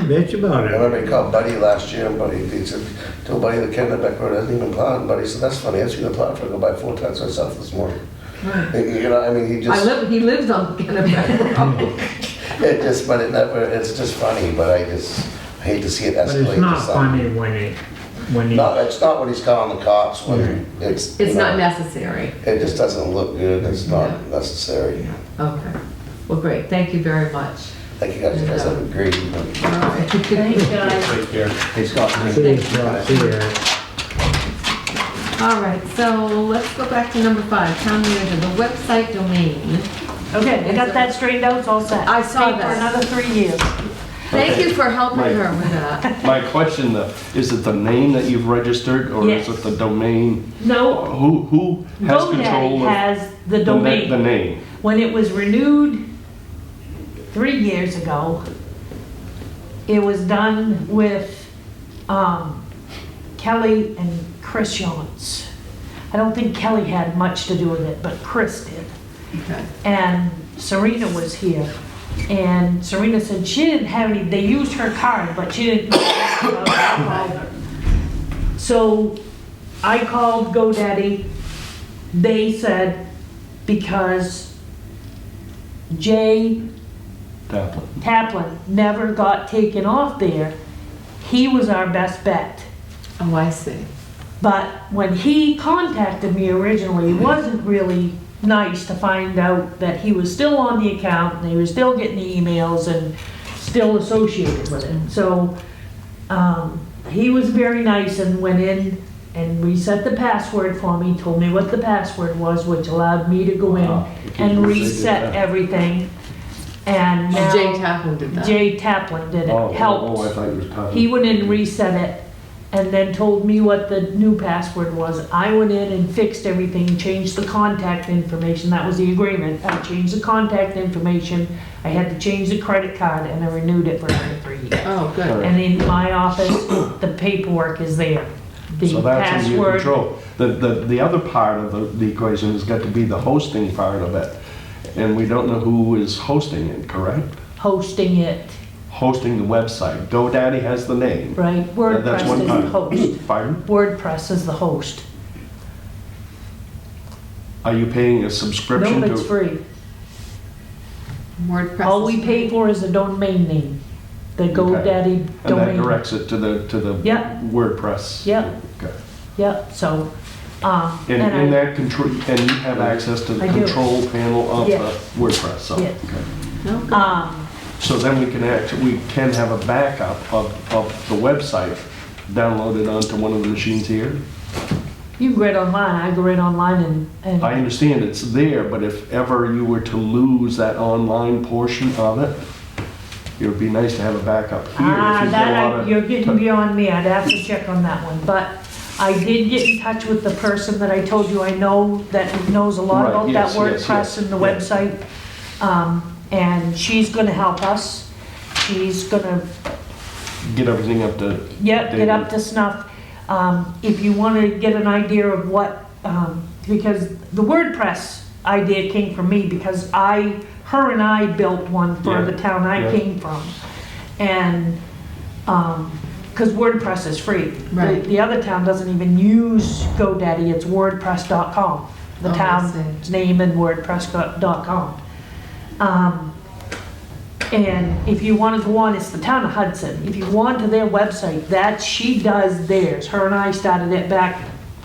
bitch about I it. remember he called Buddy last year, and Buddy, he said, told Buddy the Kennebec Road hasn't even plowed, and Buddy said, that's funny, I've seen the plow truck go by 4 times myself this morning. Right. I mean, he just, He lives on Kennebec Road. but it never, it's just funny, but I hate to see it But escalate it's to not something. funny when he, No, it's not when he's calling the cops, when it's. It's not necessary. It just doesn't look good, it's Yeah. not necessary. Okay. Well, great. Thank you very much. Thank you guys have a great evening. All right. Thanks, guys. Take care. Hey, Scott, see, see, All right, so let's go back to number 5, town manager, the website domain. Okay, I got that straightened out, it's all set. I saw Paid that. For another 3 years. Thank Okay. you for helping Right. her with that. My question though, is it the name that you've registered or is Yes. it the domain? No, Who has control GoDaddy of has the the domain. name? When it was renewed 3 years ago, it was done with Kelly and Chris Yance. I don't think Kelly had much to do with it, but Chris did. Okay. And Serena was here. And Serena said she didn't have any, they used her card, but she didn't know anything about it. I called her. So I called GoDaddy. They said because Jay Taplin. Taplin never got taken off there, he was our best bet. Oh, I see. But when he contacted me originally, it wasn't really nice to find out that he was still on the account and he was still getting the emails and still associated with it. So he was very nice and went in and reset the password for me, told me what the password was, which allowed me to go in Wow. and reset everything. And now Jay Taplin did that. Jay Taplin did Oh, it, helped. I thought you were talking. He went in and reset it and then told me what the new password was. I went in and fixed everything, changed the contact information. That was the agreement. I changed the contact information. I had to change the credit card and I renewed it for another 3 years. Oh, good. And in my office, the paperwork is there. The So that's in your password, control. The other part of the equation has got to be the hosting part of it. And we don't know who is hosting it, correct? hosting it, Hosting the website. GoDaddy has the name. right? That's WordPress one is part. the host. Pardon? WordPress is the host. Are you paying a subscription No, to? it's free. WordPress. All is- we pay for is the domain name, the GoDaddy And that domain. directs it to the Yeah. WordPress. Yeah. Okay. Yep, so, And and in I, that control, and you have access to the I do. control panel of Yes. the WordPress, so. Yes. Okay. No, good. So then we can have a backup of the website downloaded onto one of the machines here? you can go right online, I go right online and, I understand it's there, but if ever you were to lose that online portion of it, it would be nice to have a backup here. if you've got a lot of- you're getting beyond me, I'd have to check on that one, but I did get in touch with the person that I told you I know, that knows a lot Right, about that yes, yes, WordPress yes, and the yeah. website. And she's gonna help us, she's gonna Get everything up to. Yep, get up to snuff. If you want to get an idea of what, because the WordPress idea came from me because her and I built one for Yeah, the town I yeah. came from. And, because WordPress is free. Right. The other town doesn't even use GoDaddy, it's wordpress.com. The Oh, I town's see. name and wordpress.com. And if you want to go on, it's the town of Hudson. If you go on to their website, she does theirs. Her and I started it back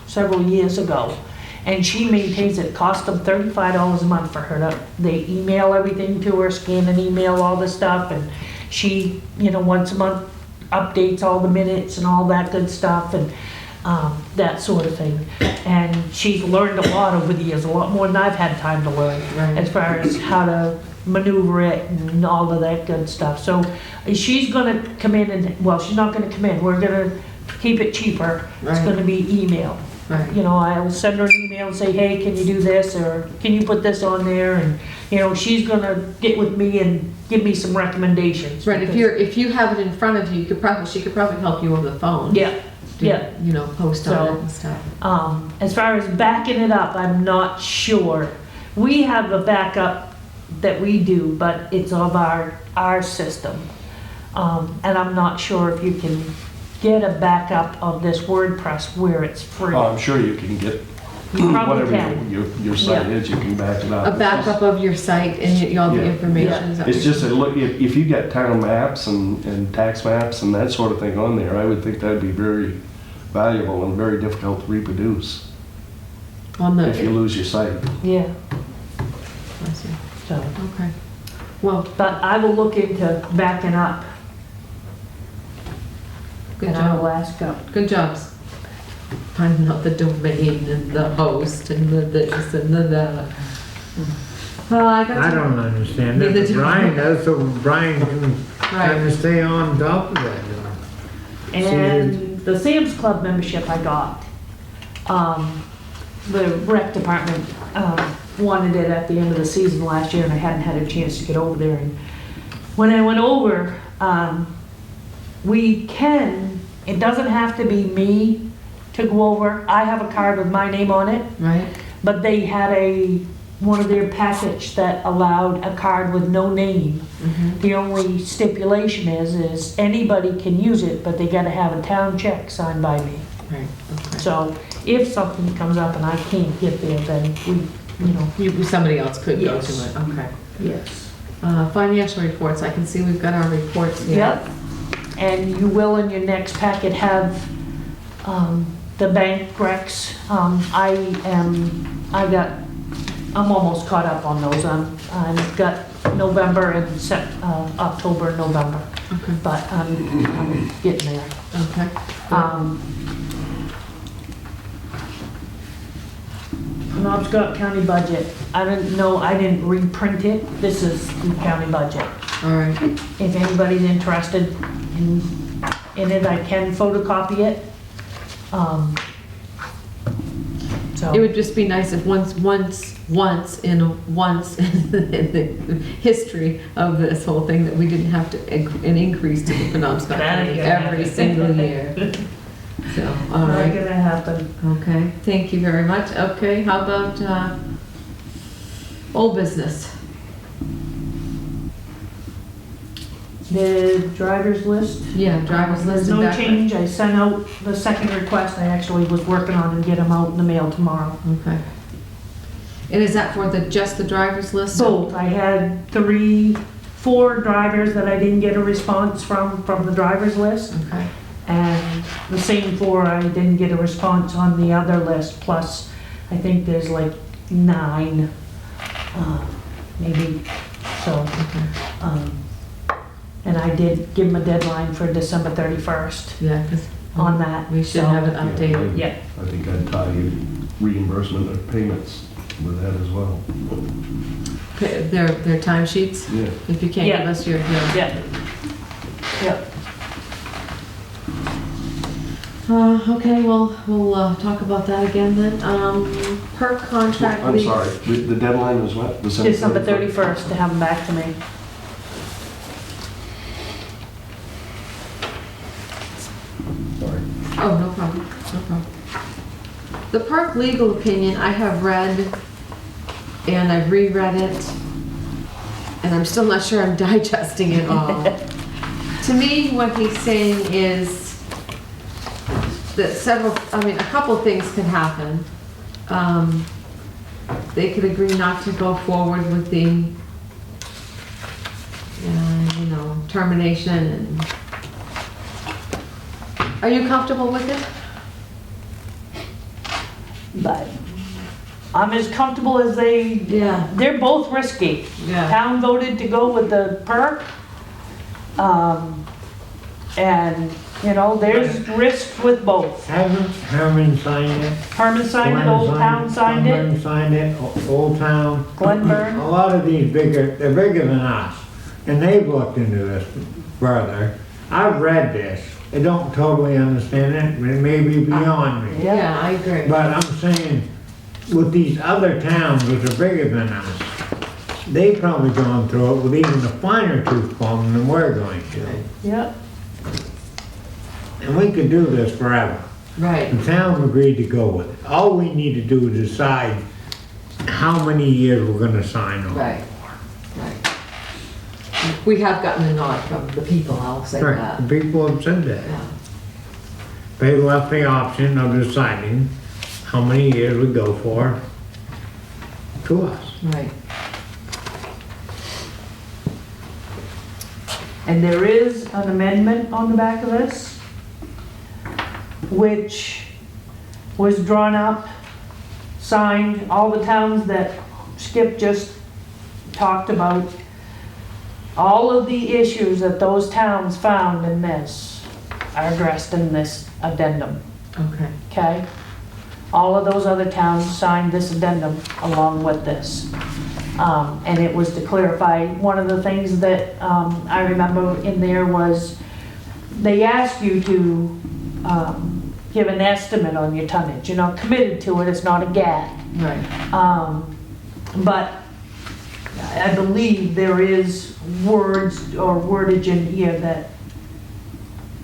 several years ago. And she maintains it. Cost them $35 a month for her to, they email everything to her, scan and email all the stuff. And she, once a month updates all the minutes and all that good stuff and that sort of thing. And she's learned a lot over the years, a lot more than I've had time to learn. Right. As far as how to maneuver it and all of that good stuff. So she's gonna come in and, well, she's not gonna come in, we're gonna keep it cheaper. It's Right. gonna be email. Right. I'll send her an email and say, hey, can you do this, or can you put this on there? And, she's gonna get with me and give me some recommendations. Right, if you have it in front of you, she could probably help you over the phone. Yeah, Do, yeah. Post on it and stuff. As far as backing it up, I'm not sure. We have a backup that we do, but it's of our system. And I'm not sure if you can get a backup of this WordPress where it's free. Oh, I'm sure you can get You probably whatever can. your site Yeah. is, you can back it up. A backup of your site and all the Yeah. information. is that It's what just that, look, if you got town maps and tax maps and that sort of thing on there, I would think that'd be very valuable and very difficult to reproduce on the. if you lose your site. Yeah, I see. so, Okay. Well, but I will look into backing up. good And I will job. ask up. Good jobs. finding out the domain and the host and the this and the that. I got I to- don't understand that, Neither but do Brian I. does, so Brian can kind of stay on top of that. And the Sam's Club membership I got, the rec department, wanted it at the end of the season last year, and I hadn't had a chance to get over there. And when I went over, we can, it doesn't have to be me to go over. I have a card with my name on it, Right, but they had one of their package that allowed a card with no name. The only stipulation is anybody can use it, but they gotta have a town check signed by me. right, okay. So if something comes up and I can't get there, then Somebody else could go to Yes. it, okay. yes. Financial reports, I can see we've got our reports here. Yep. And you will in your next packet have, the bank recs. I'm almost caught up on those. I've got November and October, November, Okay, but I'm getting there. okay. Knobs County budget. I didn't reprint it. This is the county budget. All right. If anybody's interested in it, I can photocopy it. So. It would just be nice if once in the history of this whole thing, that we didn't have to, an increase to the Penobscot That ain't County gonna every happen. single year. So, all Not right, gonna happen. okay, thank you very much. Okay, how about, old business? The driver's list. Yeah, driver's list There's and no background. change. I sent out the second request. I actually was working on and get them out in the mail tomorrow. Okay. And is that for just the driver's list? Both. I had 4 drivers that I didn't get a response from the driver's list. Okay, And the same 4 I didn't get a response on the other list, plus I think there's like 9, maybe, so. And I did give them a deadline for December 31st yeah, because on that. we should so- have it updated. Yeah. I think I'd tie reimbursement of payments with that as well. Okay, their time sheets, Yeah. if you can't give Yeah. us your, Yeah. Yep. okay, well, we'll talk about that again then. Per contract. I'm leave- sorry, the deadline was what? December 31st to have them back to me. Sorry. Oh, no problem, no problem. The park legal opinion, I have read, and I've reread it, and I'm still not sure I'm digesting it all. To me, what he's saying is that a couple things could happen. They could agree not to go forward with the, termination and. Are you comfortable with it? But I'm as comfortable as Yeah. they're both risky. Yeah. Town voted to go with the perk. And, there's risk with both. Hasn't Herman signed it? Herman signed it, Old Town signed it, Glenburn signed it, Old Town. Glenburn. A lot of these they're bigger than us, and they've looked into this further. I've read this, I don't totally understand it, but it may be beyond me. Yeah, I agree. But I'm saying, with these other towns which are bigger than us, they've probably gone through it with even a finer tooth comb than we're going to. Yep. And we could do this forever. Right. The town agreed to go with it. All we need to do is decide how many years we're gonna sign on. Right. We have gotten a nod from the people, I'll say Right, that. the people have said that. Yeah. They left the option of deciding how many years we go for to us. Right. And there is an amendment on the back of this, which was drawn up, signed, all the towns that Skip just talked about. All of the issues that those towns found in this are addressed in this addendum, Okay. okay? all of those other towns signed this addendum along with this. And it was to clarify, one of the things that I remember in there was, they ask you to give an estimate on your tonnage. You're not committed to it, it's not a gap. Right. But I believe there is words or wordage in here that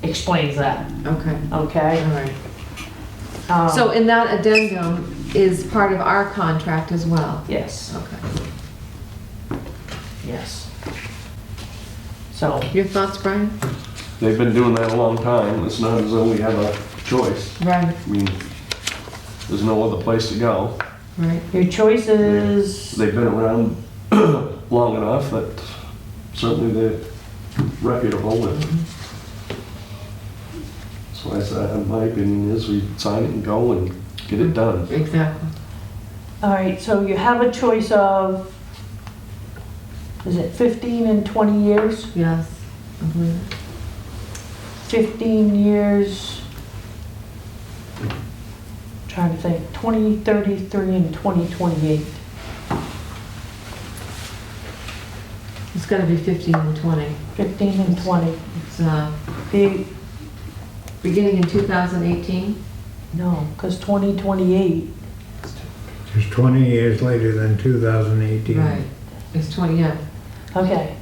explains that, Okay, okay? all right. So in that addendum is part of our contract as well? Yes, Okay. yes. So, Your thoughts, Brian? They've been doing that a long time. It's not as though we have a choice. Right, I mean, there's no other place to go. right. your choice is, They've been around long enough that certainly they're reputable. So I said, my opinion is we sign it and go and get it done. Exactly. all right, so you have a choice of, is it 15 and 20 years? Yes, I believe it. 15 years, trying to think, 2033 and 2028. It's gotta be 15 and 20. 15 and 20. It's, The, beginning in 2018? no, because 2028, It's 20 years later than 2018. Right. It's 20, yeah, okay.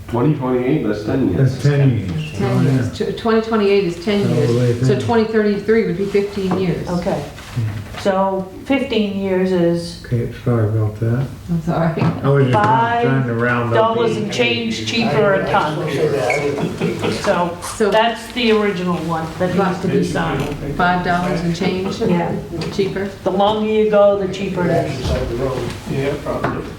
2028, that's 10 years. That's 10 years. it's 10 years. 2028 is 10 Oh, years. wait, So then. 2033 would be 15 years. Okay. So 15 years is Okay, sorry about that. That's all right. I was just $5 trying to round up. dollars and change cheaper a ton. So So that's the original one that needs to be signed. $5 and change? Yeah. Cheaper? The longer you go, the cheaper it is. Yeah, probably.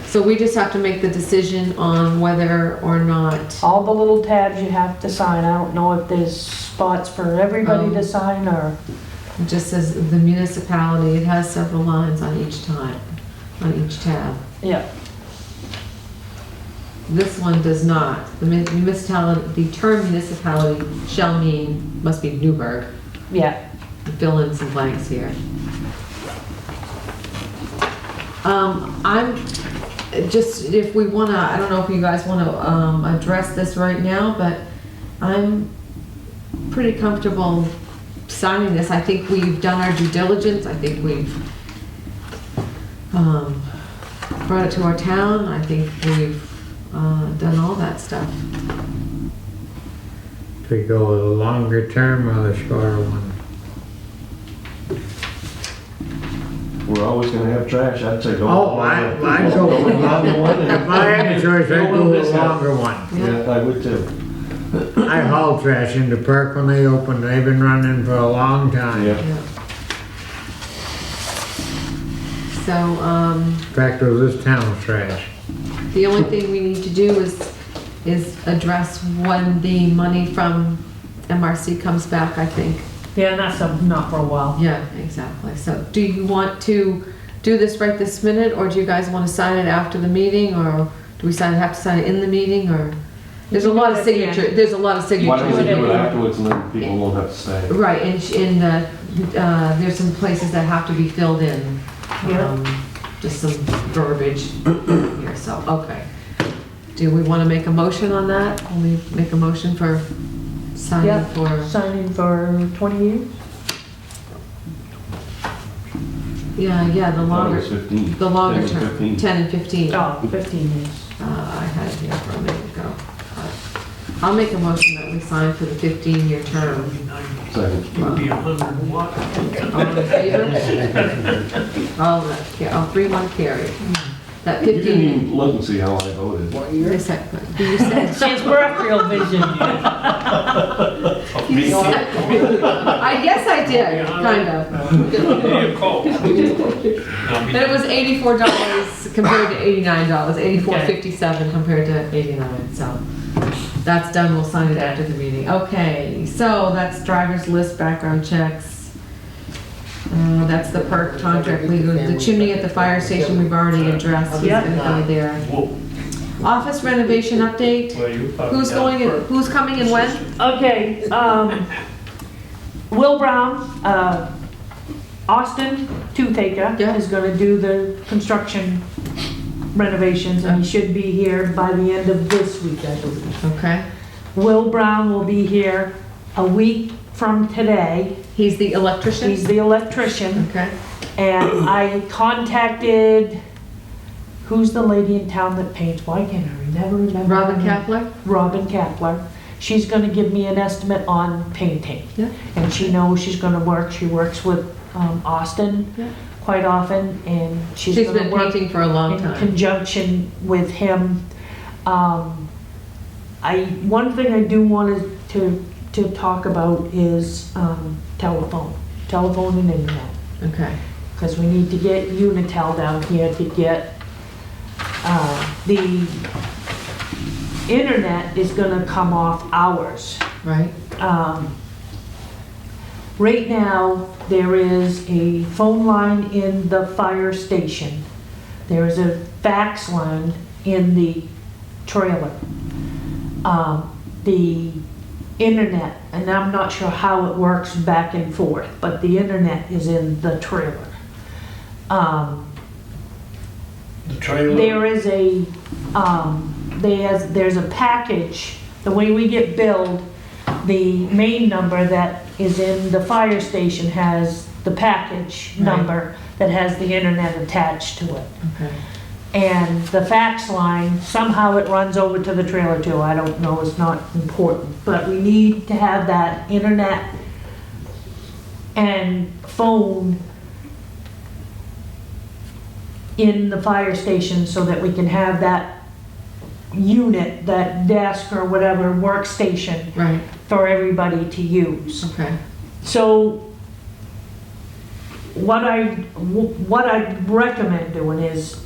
So we just have to make the decision on whether or not, All the little tabs you have to sign. I don't know if there's spots for everybody Oh. to sign or, it just says the municipality, it has several lines on each time, on each tab. yeah. This one does not. The municipality, the term municipality shall mean, must be Newburgh. Yeah. Fill in some blanks here. I'm just, if we wanna, I don't know if you guys wanna address this right now, but I'm pretty comfortable signing this. I think we've done our due diligence. I think we've brought it to our town. I think we've done all that stuff. To go with a longer term or the shorter one. We're always gonna have trash, I'd say go. Oh, I'd go with a longer one. If I had a choice, I'd go with a longer one. Yeah, I would too. I haul trash into Perk when they opened. They've been running for a long time. Yeah. Yeah. So, In fact, it was this town's trash. the only thing we need to do is address when the money from MRC comes back, I think. Yeah, and that's not for a while. Yeah, exactly. So do you want to do this right this minute, or do you guys want to sign it after the meeting, or do we have to sign it in the meeting, or? There's a lot of signature, there's a lot of signatures. Why don't we do it Yeah. afterwards and then people won't have to stay? Right, and there's some places that have to be filled in. Yeah. Just some verbiage here, so, okay. Do we want to make a motion on that? Will we make a motion for signing Yeah. for, Signing for 20 years? yeah, the longer, It's 15. the longer 10 and term, 15. 10 and 15. Oh, 15 years. I had it here for a minute ago. I'll make a motion that we sign for the 15-year term. Second. You'd be 101. All in favor? All 3-1 carried. That You didn't 15, even look and see how I voted. you said, you said. She has peripheral vision. I guess I did, kind of. There you go. And it was $84 compared to $89, $84.57 compared to 89, so that's done, we'll sign it after the meeting. Okay, so that's driver's list, background checks. That's the perk contract, legal, the chimney at the fire station, we've already addressed, he's gonna be there. Whoa. Office renovation update, Well, you fucking who's got going, in- first. who's coming and when? Okay, Will Brown, Austin Toothaker Yeah. is gonna do the construction renovations, and he should be here by the end of this week, I believe. Okay. Will Brown will be here a week from today. He's the electrician? He's the electrician. Okay. And I contacted, who's the lady in town that paints? Why can't I never remember? Robin her name? Kapler? Robin Kapler. She's gonna give me an estimate on painting. Yeah. And she knows she's gonna work, she works with Austin Yeah. quite often, and she's She's gonna been work painting for a long in time. conjunction with him. One thing I do want to talk about is telephone and internet. Okay. Because we need to get Unitel down here to get, the internet is gonna come off ours. Right. Right now, there is a phone line in the fire station. There is a fax line in the trailer. The internet, and I'm not sure how it works back and forth, but the internet is in the trailer. The trailer. There is a, there's a package, the way we get billed, the main number that is in the fire station has the package Right. number that has the internet attached to it. Okay. And the fax line, somehow it runs over to the trailer too, I don't know, it's not important. But we need to have that internet and phone in the fire station so that we can have that unit, that desk or whatever workstation Right. for everybody to use. Okay. So what I recommend doing is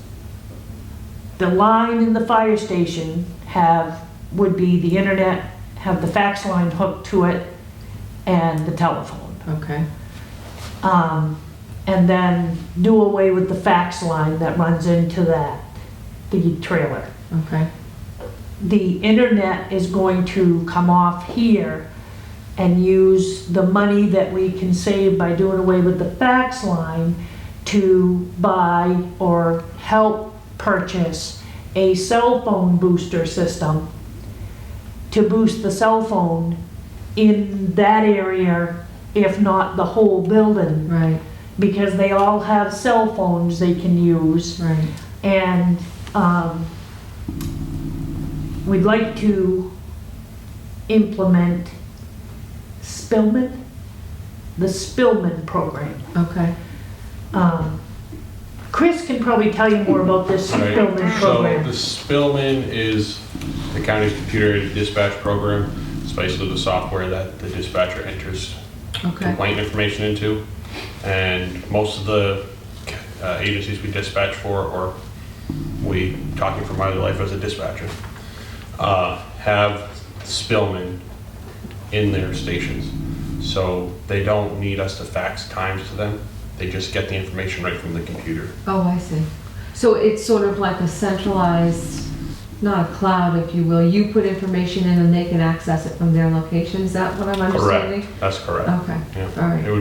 the line in the fire station would be the internet, have the fax line hooked to it and the telephone. Okay. And then do away with the fax line that runs into the trailer. Okay. The internet is going to come off here and use the money that we can save by doing away with the fax line to buy or help purchase a cell phone booster system to boost the cell phone in that area, if not the whole building, Right. because they all have cell phones they can use. Right. And we'd like to implement the Spillman program. Okay. Chris can probably tell you more about this Right. Spillman So program. the Spillman is the county's computer-aided dispatch program. It's basically the software that the dispatcher enters Okay. complaint information into. And most of the agencies we dispatch for, or we, talking from my life as a dispatcher, have Spillman in their stations. So they don't need us to fax times to them. They just get the information right from the computer. Oh, I see. So it's sort of like a centralized, not a cloud, if you will. You put information in and they can access it from their location. Is that what I'm understanding? Correct. That's correct. Okay. Yeah. All right. It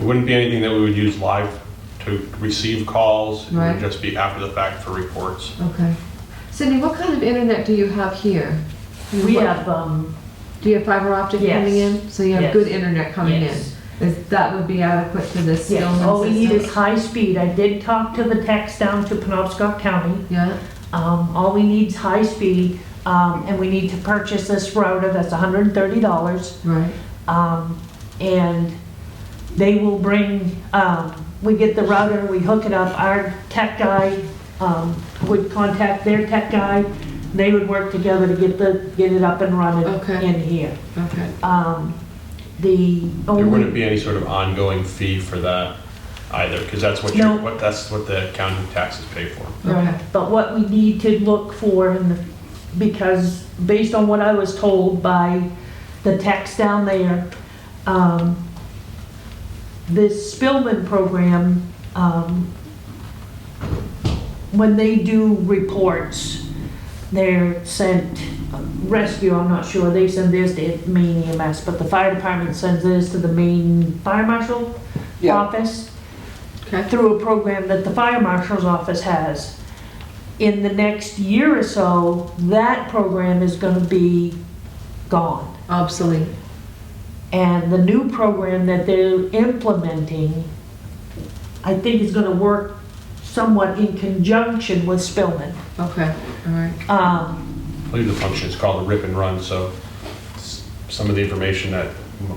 wouldn't be anything that we would use live to receive calls. It Right. would just be after the fact for reports. Okay. Cindy, what kind of internet do you have here? We What- have, Do you have fiber optic Yes. coming in? So you have Yes. good internet coming in? Yes. That would be adequate to this yeah, Spillman all we need is system? high speed. I did talk to the techs down to Penobscot County. Yeah? All we need is high speed, and we need to purchase this router, that's $130. Right. And they will bring, we get the router, we hook it up, our tech guy would contact their tech guy, they would work together to get it up and running Okay. in here. Okay. The There only, wouldn't be any sort of ongoing fee for that either, because that's what No. that's what the county taxes pay for. Okay. but what we need to look for, because based on what I was told by the techs down there, this Spillman program, when they do reports, they're sent, rescue, I'm not sure, they send theirs to main EMS, but the fire department sends theirs to the main fire marshal. Yeah. office Okay. through a program that the fire marshal's office has. In the next year or so, that program is gonna be gone. Obsolete. And the new program that they're implementing, I think is gonna work somewhat in conjunction with Spillman. Okay, all right. I believe the function is called a rip and run, so some of the information that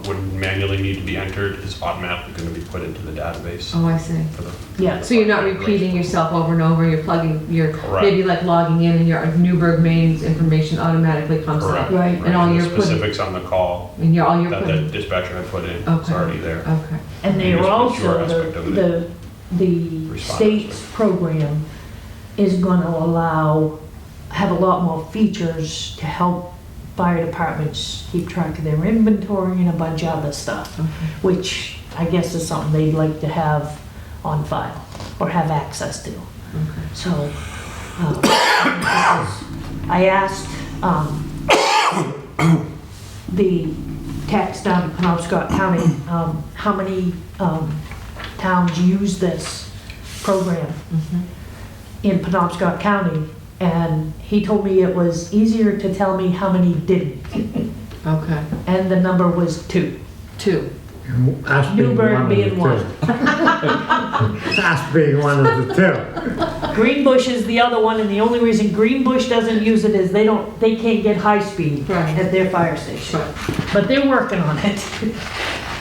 would manually need to be entered is automatically going to be put into the database. Oh, I see. For the, Yeah. So you're not repeating yourself over and over, you're plugging, you're Correct. maybe like logging in and your Newburgh Main's information automatically comes up. Correct. Right. And all the you're putting, specifics on the call and all you're that the putting. dispatcher had put in, it's Okay. already there. Okay. And they You are just put your also, aspect of the Responders. state's program is gonna have a lot more features to help fire departments keep track of their inventory and a bunch of other stuff, which I guess is something they'd like to have on file or have access to. So, I asked, the tax down in Penobscot County, how many, towns use this program in Penobscot County, and he told me it was easier to tell me how many didn't, Okay. and the number was 2. 2. And us being Newburgh one of the being one. two. Us being one of the two. Greenbush is the other one, and the only reason Greenbush doesn't use it is they can't get high speed Right. at their fire station. Right. But they're working on it.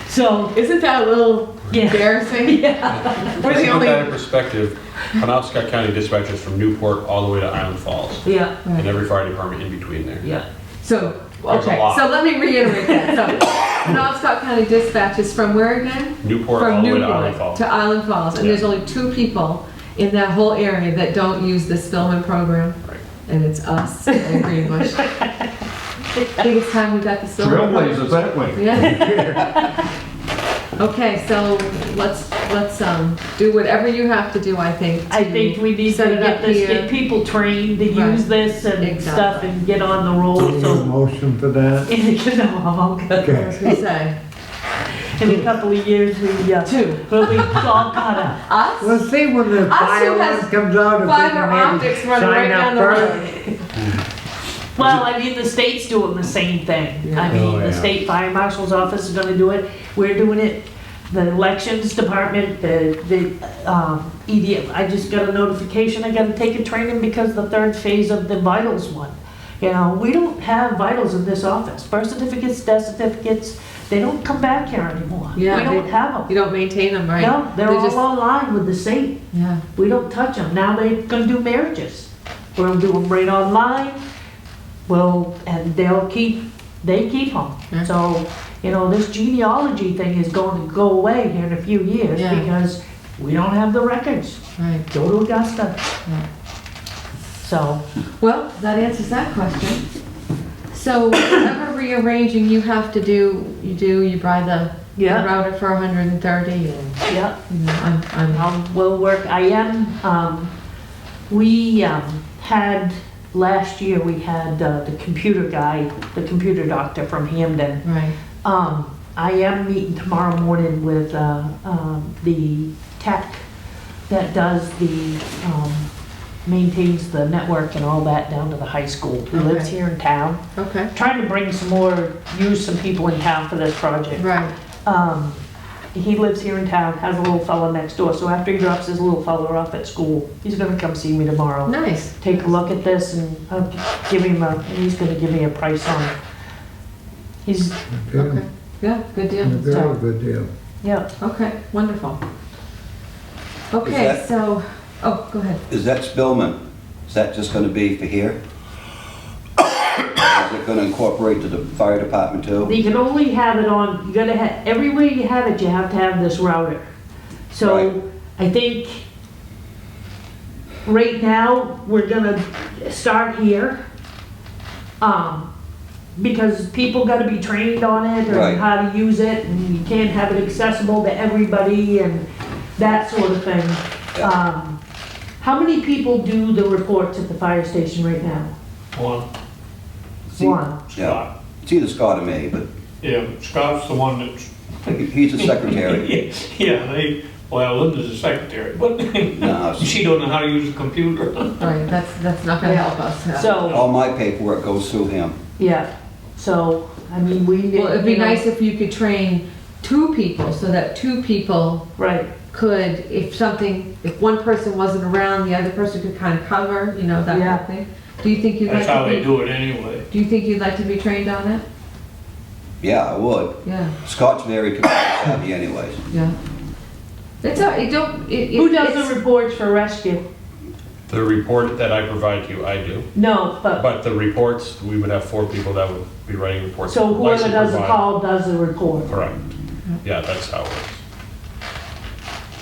So, Isn't that a little Yeah. embarrassing? yeah, We're Just the to put only. that in perspective, Penobscot County dispatchers from Newport all the way to Island Falls, yeah, and every fire department in between there. yeah. So, There's a okay, lot. so let me reiterate that. So, Penobscot County Dispatch is from where again? Newport all From the way to Island Newport Falls. to Island Falls, and Yeah. there's only 2 people in that whole area that don't use the Spillman program, Right. and it's us and Greenbush. I think it's time we got the Spillman program. Trailblazers, that way. Yeah. Okay, so let's do whatever you have to do, I think. I to think we need to set it get up this, here. get people trained to Right. use this and Exactly. stuff and get on the roll, Need a so. motion for that? No, I'm all good. I was Okay. gonna say, In a couple of years, we'll be all caught up. us? We'll see when the Us who fire has one comes out. if we Fiber can maybe optics running right sign up down the first. road. Well, I mean, the state's doing the same thing. Yeah. I mean, Oh, the yeah. state fire marshal's office is gonna do it, we're doing it, the elections department, the EDF. I just got a notification, I gotta take a training because the 3rd phase of the vitals one. You know, we don't have vitals in this office, birth certificates, death certificates, they don't come back here anymore. We Yeah, don't they- have them. You don't maintain them, right? No, they're just- all online with the state. Yeah, We don't touch them. Now they're gonna do marriages. We're gonna do them right online. Well, and they keep them. Yeah. So, you know, this genealogy thing is going to go away here in a few years Yeah. because we don't have the records. right. Go to Augusta. So, Well, that answers that question. So whatever rearranging you have to do, you buy the yeah, router for 130 and, yeah. you know, We'll work, we had, last year, we had the computer guy, the computer doctor from Hamden. right, I am meeting tomorrow morning with the tech that does maintains the network and all that down to the high school, who lives Okay. here in town. okay, Trying to bring use some people in town for this project. right, He lives here in town, has a little fella next door, so after he drops his little fella off at school, he's gonna come see me tomorrow. nice. Take a look at this and I'll give him he's gonna give me a price on it. He's, Okay, yeah, good deal. Very good deal. yeah, Okay, wonderful. Okay, that- so, oh, go ahead. Is that Spillman, is that just gonna be for here? Or is it gonna incorporate to the fire department too? you can only have it on, you gotta have, everywhere you have it, you have to have this router. Right. So, I think, right now, we're gonna start here. Because people gotta be trained on it, Right. and how to use it, and you can't have it accessible to everybody, and that sort of thing. How many people do the reports at the fire station right now? One, One. Yeah, it's either Scott or me, but Yeah, Scott's the one that's, He's the secretary. yeah, well, Linda's the secretary, but No, she don't know how to use a computer. Right, that's not gonna help us. yeah. So, all my paperwork goes through him. yeah, so, I mean, we need. Well, it'd be nice if you could train 2 people, so that 2 people Right, could, if one person wasn't around, the other person could kind of cover, you know, that kind Yeah. of thing. Do you think you'd like That's how to they be, do it anyway. do you think you'd like to be trained on it? Yeah, I would. Yeah, Scott's very computer savvy anyways. yeah. It's a, it don't, it. who does it's- the reports for rescue? The report that I provide to you, I do. No, but, But the reports, we would have 4 people that would be writing reports. so whoever Licensed does the provider. call does the report. Correct. Yeah, that's how it works.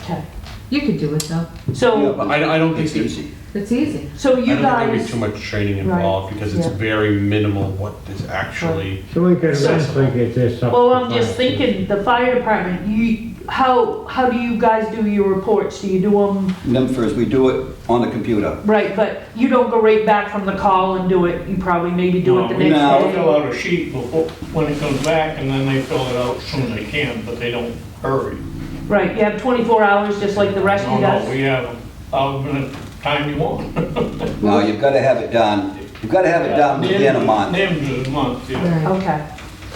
Okay, You could do it though. Yeah, so, but I don't think it's it's- easy. It's easy. so I you don't think there'd be guys, too much training Right, involved because it's yeah. very minimal what is actually. So we could eventually get this up. well, to I'm just 5. thinking, the fire department, how do you guys do your reports? Do you do them, Nymphers, we do it on the computer. right, but you don't go right back from the call and do it, you probably maybe do it the We next No. day? fill out a sheet before, when it comes back, and then they fill it out as soon as they can, but they don't hurry. Right, you have 24 hours, just like the rescue No, does? we have however many time you want. No, you've gotta have it done, within a month. Names is a month, yeah. Right. Okay,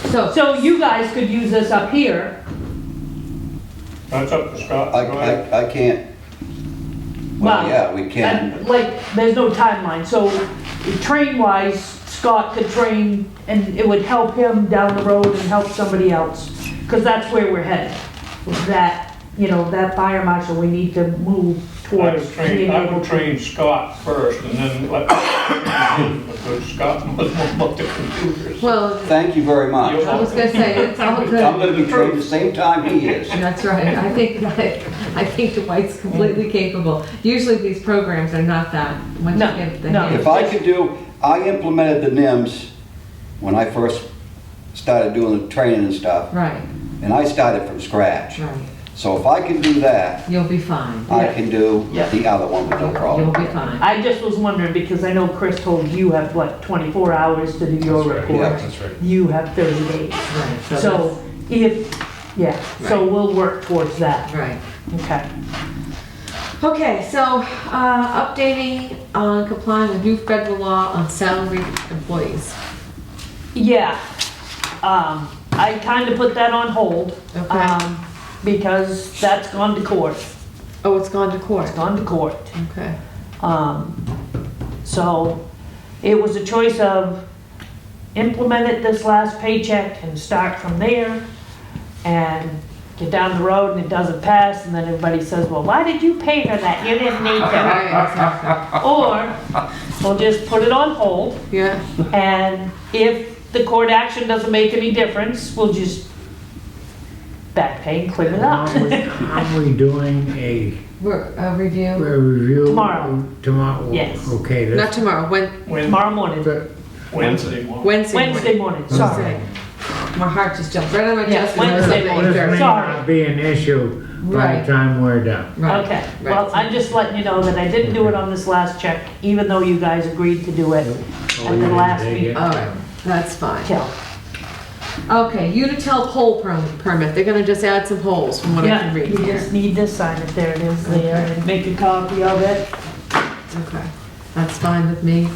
So, so you guys could use this up here, That's up to Scott. I can't, well, Well, yeah, we can. and like, there's no timeline, so train-wise, Scott could train, and it would help him down the road and help somebody else, because that's where we're headed. That, you know, that fire marshal, we need to move towards being I able would to. train Scott first, and then let, because Scott knows more about the computers. well, Thank you very much. You're I was gonna say, it's all I'm good. gonna be trained the same time he is. That's right. I think Dwight's completely capable. Usually these programs are not that, once you No, get the no. hang. If I could do, I implemented the NIMS when I first started doing the training and stuff, Right, and I started from scratch. right. So if I can do that, You'll be fine. I can do Yeah. the other one with no You'll problem. be fine. I just was wondering, because I know Chris told you have, what, 24 hours to do your That's right. report? Yeah. That's right. You have 30 days. Right, So if, yeah, so Right. we'll work towards that. that's- Right. Okay. Okay, so, updating on complying with new federal law on salaried employees. Yeah, I kind of put that on hold. Okay. Because that's gone to court. Oh, it's gone to court. It's gone to court. Okay. So it was a choice of implement it this last paycheck and start from there and get down the road and it doesn't pass and then everybody says, well, why did you pay her that? You didn't need to. Right, exactly. Or we'll just put it on hold Yeah, and if the court action doesn't make any difference, we'll just back pay and clean it up. Are we doing a review, review? Tomorrow. Tomorrow? Yes. Okay, not that's, tomorrow, Tomorrow morning, Wednesday morning. Wednesday morning, sorry. My heart just jumped right on my Yeah, chest. Wednesday this morning. may Sorry. not be an issue by Right. the time we're done. Right, Okay, right. well, I'm just letting you know that I didn't do it on this last check, even though you guys agreed to do it Oh, at you the didn't last take meeting. it? All right, that's fine. Till. Okay, Unitil pole permit, they're gonna just add some holes from what I Yeah, can read you here. just need to sign it, there it is there, and make a copy of it. Okay, that's fine with me.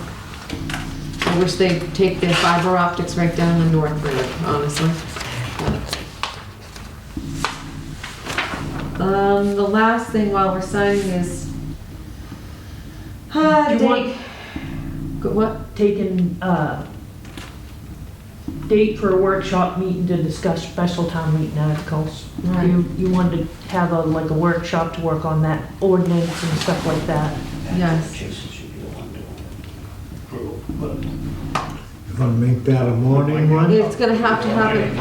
I wish they'd take their fiber optics right down the North Road, honestly. The last thing while we're signing is, Do you want- date. What? Taking, date for a workshop meeting to discuss special town meeting articles. Right. You wanted to have like a workshop to work on that ordinance and stuff like that. Yes. Jason should be the one doing it. You gonna make that a morning one? It's gonna have to happen.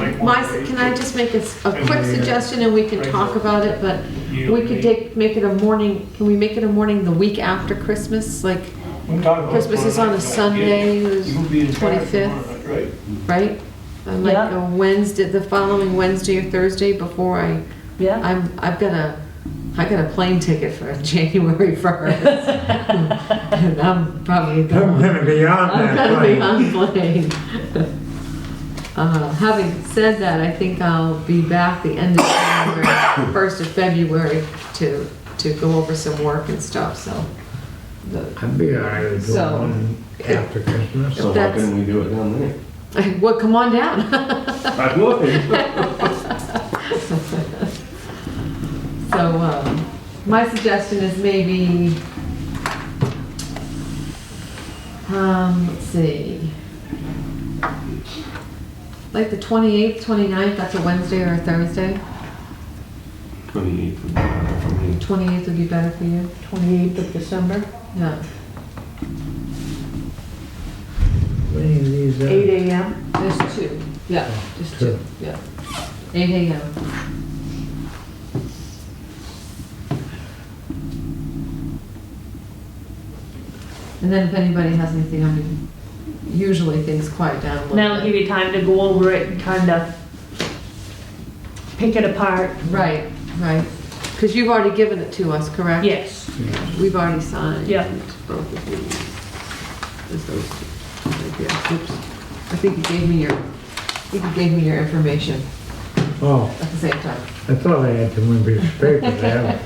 Can I just make a quick suggestion and we can talk about it, but we could make it a morning, can we make it a morning the week after Christmas? Like, We can talk about Christmas is on a don't Sunday, forget. it was You'll be in charge 25th. tomorrow, that's right. right? Like Yeah. a Wednesday, the following Wednesday or Thursday before Yeah? I got a plane ticket for January 1st. And I'm probably I'm gonna be on I'm that gonna be plane. on the plane. Having said that, I think I'll be back the end of January, 1st of February to go over some work and stuff, so. I'd be all right with doing So, one after Christmas. So why That's- couldn't we do it down there? Well, come on down. I'm looking. So, my suggestion is maybe, let's see, like the 28th, 29th, that's a Wednesday or a Thursday? 28th would be better for me. 28th would be better for you? 28th of December, Yeah. Any of these, 8 AM. There's two, yeah, just two, Two. yeah. 8 AM. And then if anybody has anything, I mean, usually things quiet down a little bit. That'll give you time to go over it and kind of pick it apart. Right, right. Because you've already given it to us, correct? Yes, We've already signed. Yeah. Both of these. There's those two. Right there. Oops. I think you gave me your information oh, at the same time. I thought I had too many pieces of paper there.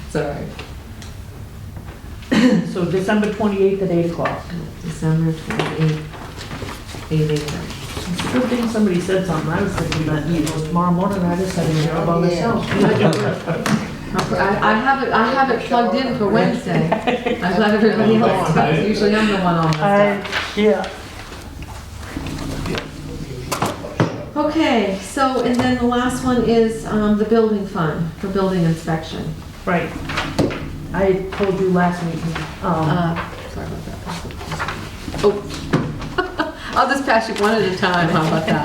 It's all right. so December 28th at 8 o'clock. December 28th, 8 AM. It's a good thing somebody said something. I was thinking that meeting was tomorrow morning. I just had to hear about myself. I have it plugged in for Wednesday. I'm glad everybody else does. Usually I'm the one on this stuff. Yeah. Okay, so, and then the last one is the building fund for building inspection. Right. I told you last meeting, Sorry about that. Oh. I'll just pass you one at a time, how about that?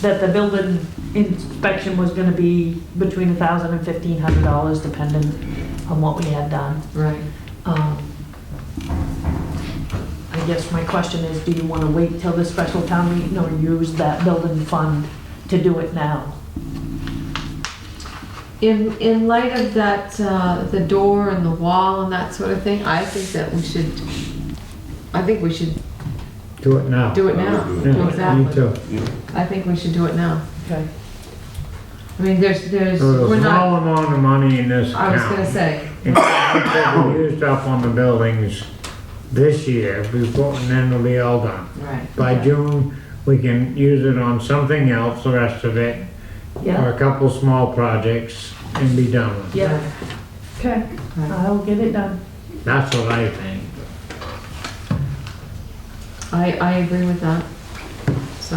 that the building inspection was gonna be between $1,000 and $1,500 depending on what we had done. Right. I guess my question is, do you wanna wait till the special town meeting or use that building fund to do it now? In light of that, the door and the wall and that sort of thing, I think we should Do it now. do it now. Yeah, Exactly. me too. I think we should do it now. Okay. I mean, there's, So there's we're a not, small amount of money in this I was gonna account. say, And we used up on the buildings this year before, and then it'll be all done. right. By June, we can use it on something else, the rest of it, or Yeah, a couple small projects, and be done with it. yeah. Okay, I'll get it done. That's what I think. I agree with that. So,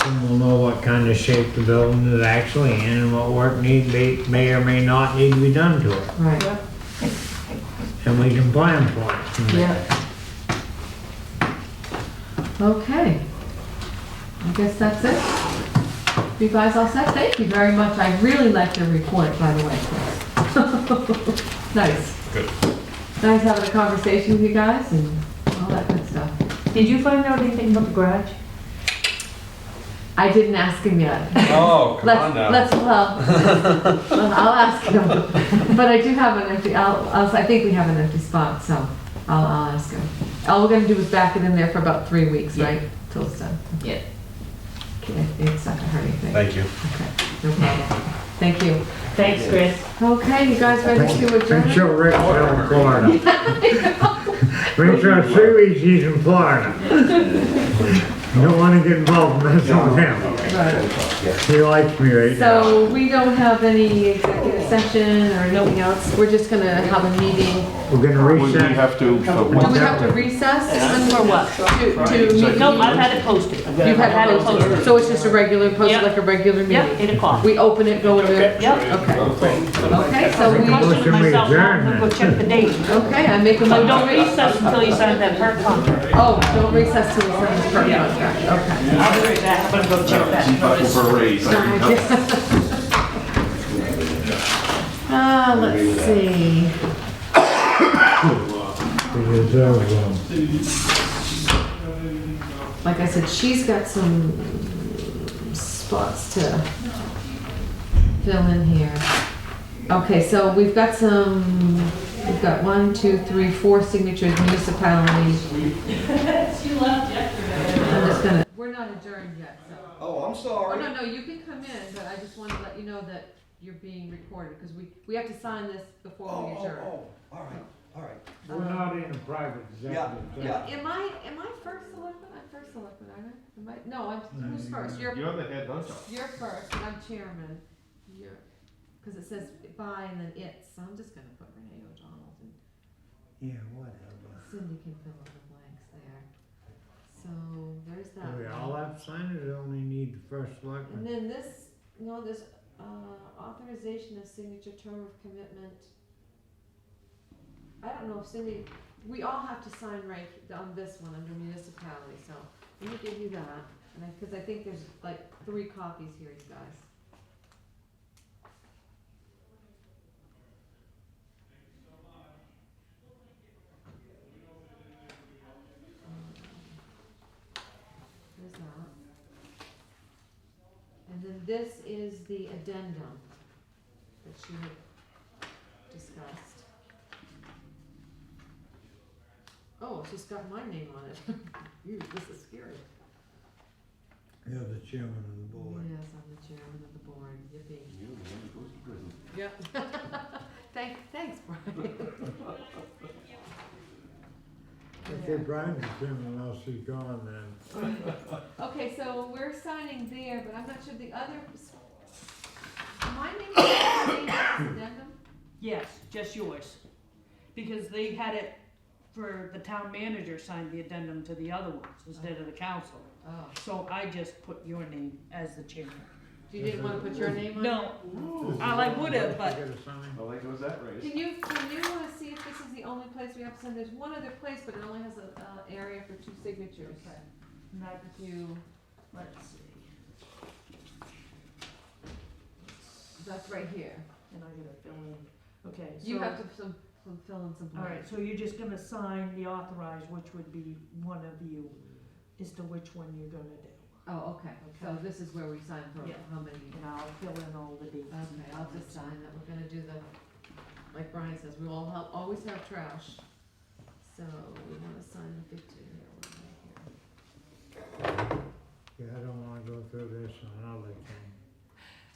And we'll know what kind of shape the building is actually in and what work may or may not need to be done to it. right. And we can plan for it. Yeah. Okay. I guess that's it. You guys all set? Thank you very much. I really liked your report, by the way. Nice. Good. Nice having a conversation with you guys and all that good stuff. Did you find out anything about the garage? I didn't ask him yet. Oh, come on now. Well, I'll ask him. But I do have an empty, I think we have an empty spot, so I'll ask him. All we're gonna do is back it in there for about 3 weeks, right? Till it's done. Yeah. Okay, it's not gonna hurt anything. Thank you. Okay, no problem. Thank you. Thanks, Chris. Okay, you guys ready to adjourn? Make sure Rick's still in Florida. Make sure 3 weeks he's in Florida. You don't want to get involved in this with him. Right. He likes me right now. So we don't have any executive session or anything else. We're just gonna have a meeting. We're gonna Would we reset. have to, Do we have to recess? For what? To meet? No, I've had it posted. You've had it posted, so it's just a regular, posted Yep. like a regular Yeah, meeting? 8 o'clock. We open it, go into, Yep. okay. Okay, so we, Question we myself, adjourn I'm gonna go check the date. okay, I make a So motion. don't recess until you sign that per contract. Oh, don't recess till we sign the per Yeah. contract, okay. I'll be right back, I'm gonna go check that notice. for a raise? Let's see. The reserve one. Like I said, she's got some spots to fill in here. Okay, so we've got 1, 2, 3, 4 signatures, municipalities. She left yesterday. I'm just gonna, we're not adjourned yet, so. Oh, I'm Oh, sorry. no, you can come in, but I just wanted to let you know that you're being recorded, because we have to sign this before we adjourn. All right. We're not in a private executive Yeah. session. Am I first selectman? I'm first selectman, aren't I? Am I? No, who's first? You're You're the head honcho. first, and I'm chairman. Because it says by and then it, so I'm just gonna put Renee O'Donnell, and Yeah, whatever. Cindy can fill in the blanks there. So, there's that. Do we one. all have signers, or only need the first And selectman? then this, there's authorization of signature term of commitment. I don't know if Cindy, we all have to sign right on this one under municipality, so let me give you that. And because I think there's like 3 copies here, you guys. There's that. And then this is the addendum that she had discussed. Oh, it's just got my name on it. Ew, this is scary. You're the chairman of the board. Yes, I'm the chairman of the board. Yippee. You're the one that goes to prison. Yep. Thanks, Brian. Okay, Brian's the chairman, else he's gone then. Okay, so we're signing there, but I'm not sure the other. My name is addendum? Yes, just yours. Because they had it for the town manager signed the addendum to the other ones instead of the council. Oh, So I just put your name as the chairman. you didn't want to put your name on it? No, I would have, but You gotta sign. Well, there goes that race. Can you see if this is the only place we have to send? There's one other place, but it only has a area for 2 signatures. Okay. Not if you, let's see. that's right here. And I gotta fill in. Okay, so. You have to fill in some All right, blanks. so you're just gonna sign the authorized, which would be one of you, as to which one you're gonna do. Oh, okay. So Okay. this is where we sign for Yeah. how many. And I'll fill in all the dates. Okay, I'll just sign that. We're gonna do like Brian says, we all always have trash. So we wanna sign the 15 here. Yeah, I don't wanna go through this another thing.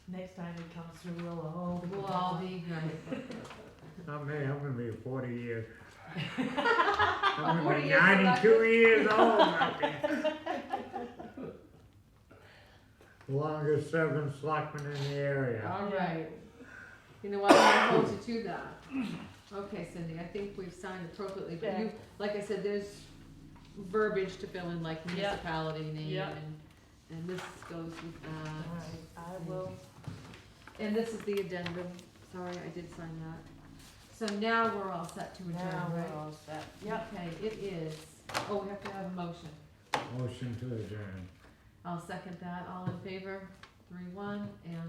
Next time it comes through, we'll all. We'll all be great. Not me, I'm gonna be 40 years. I'm 40 gonna be years 92 years old out there. Longest serving selectman in the area. All right. You know what, I'm gonna hold you to that. Okay, Cindy, I think we've signed appropriately, but you, like I said, there's verbiage to fill in, like municipality name, Yeah. and this goes with All that. right, I will. And this is the addendum. Sorry, I did sign that. So now we're all set to Now adjourn, we're right? all set. Yep. Okay, it is. Oh, we have to have a motion. Motion to adjourn. I'll second that. All in favor? 3-1, and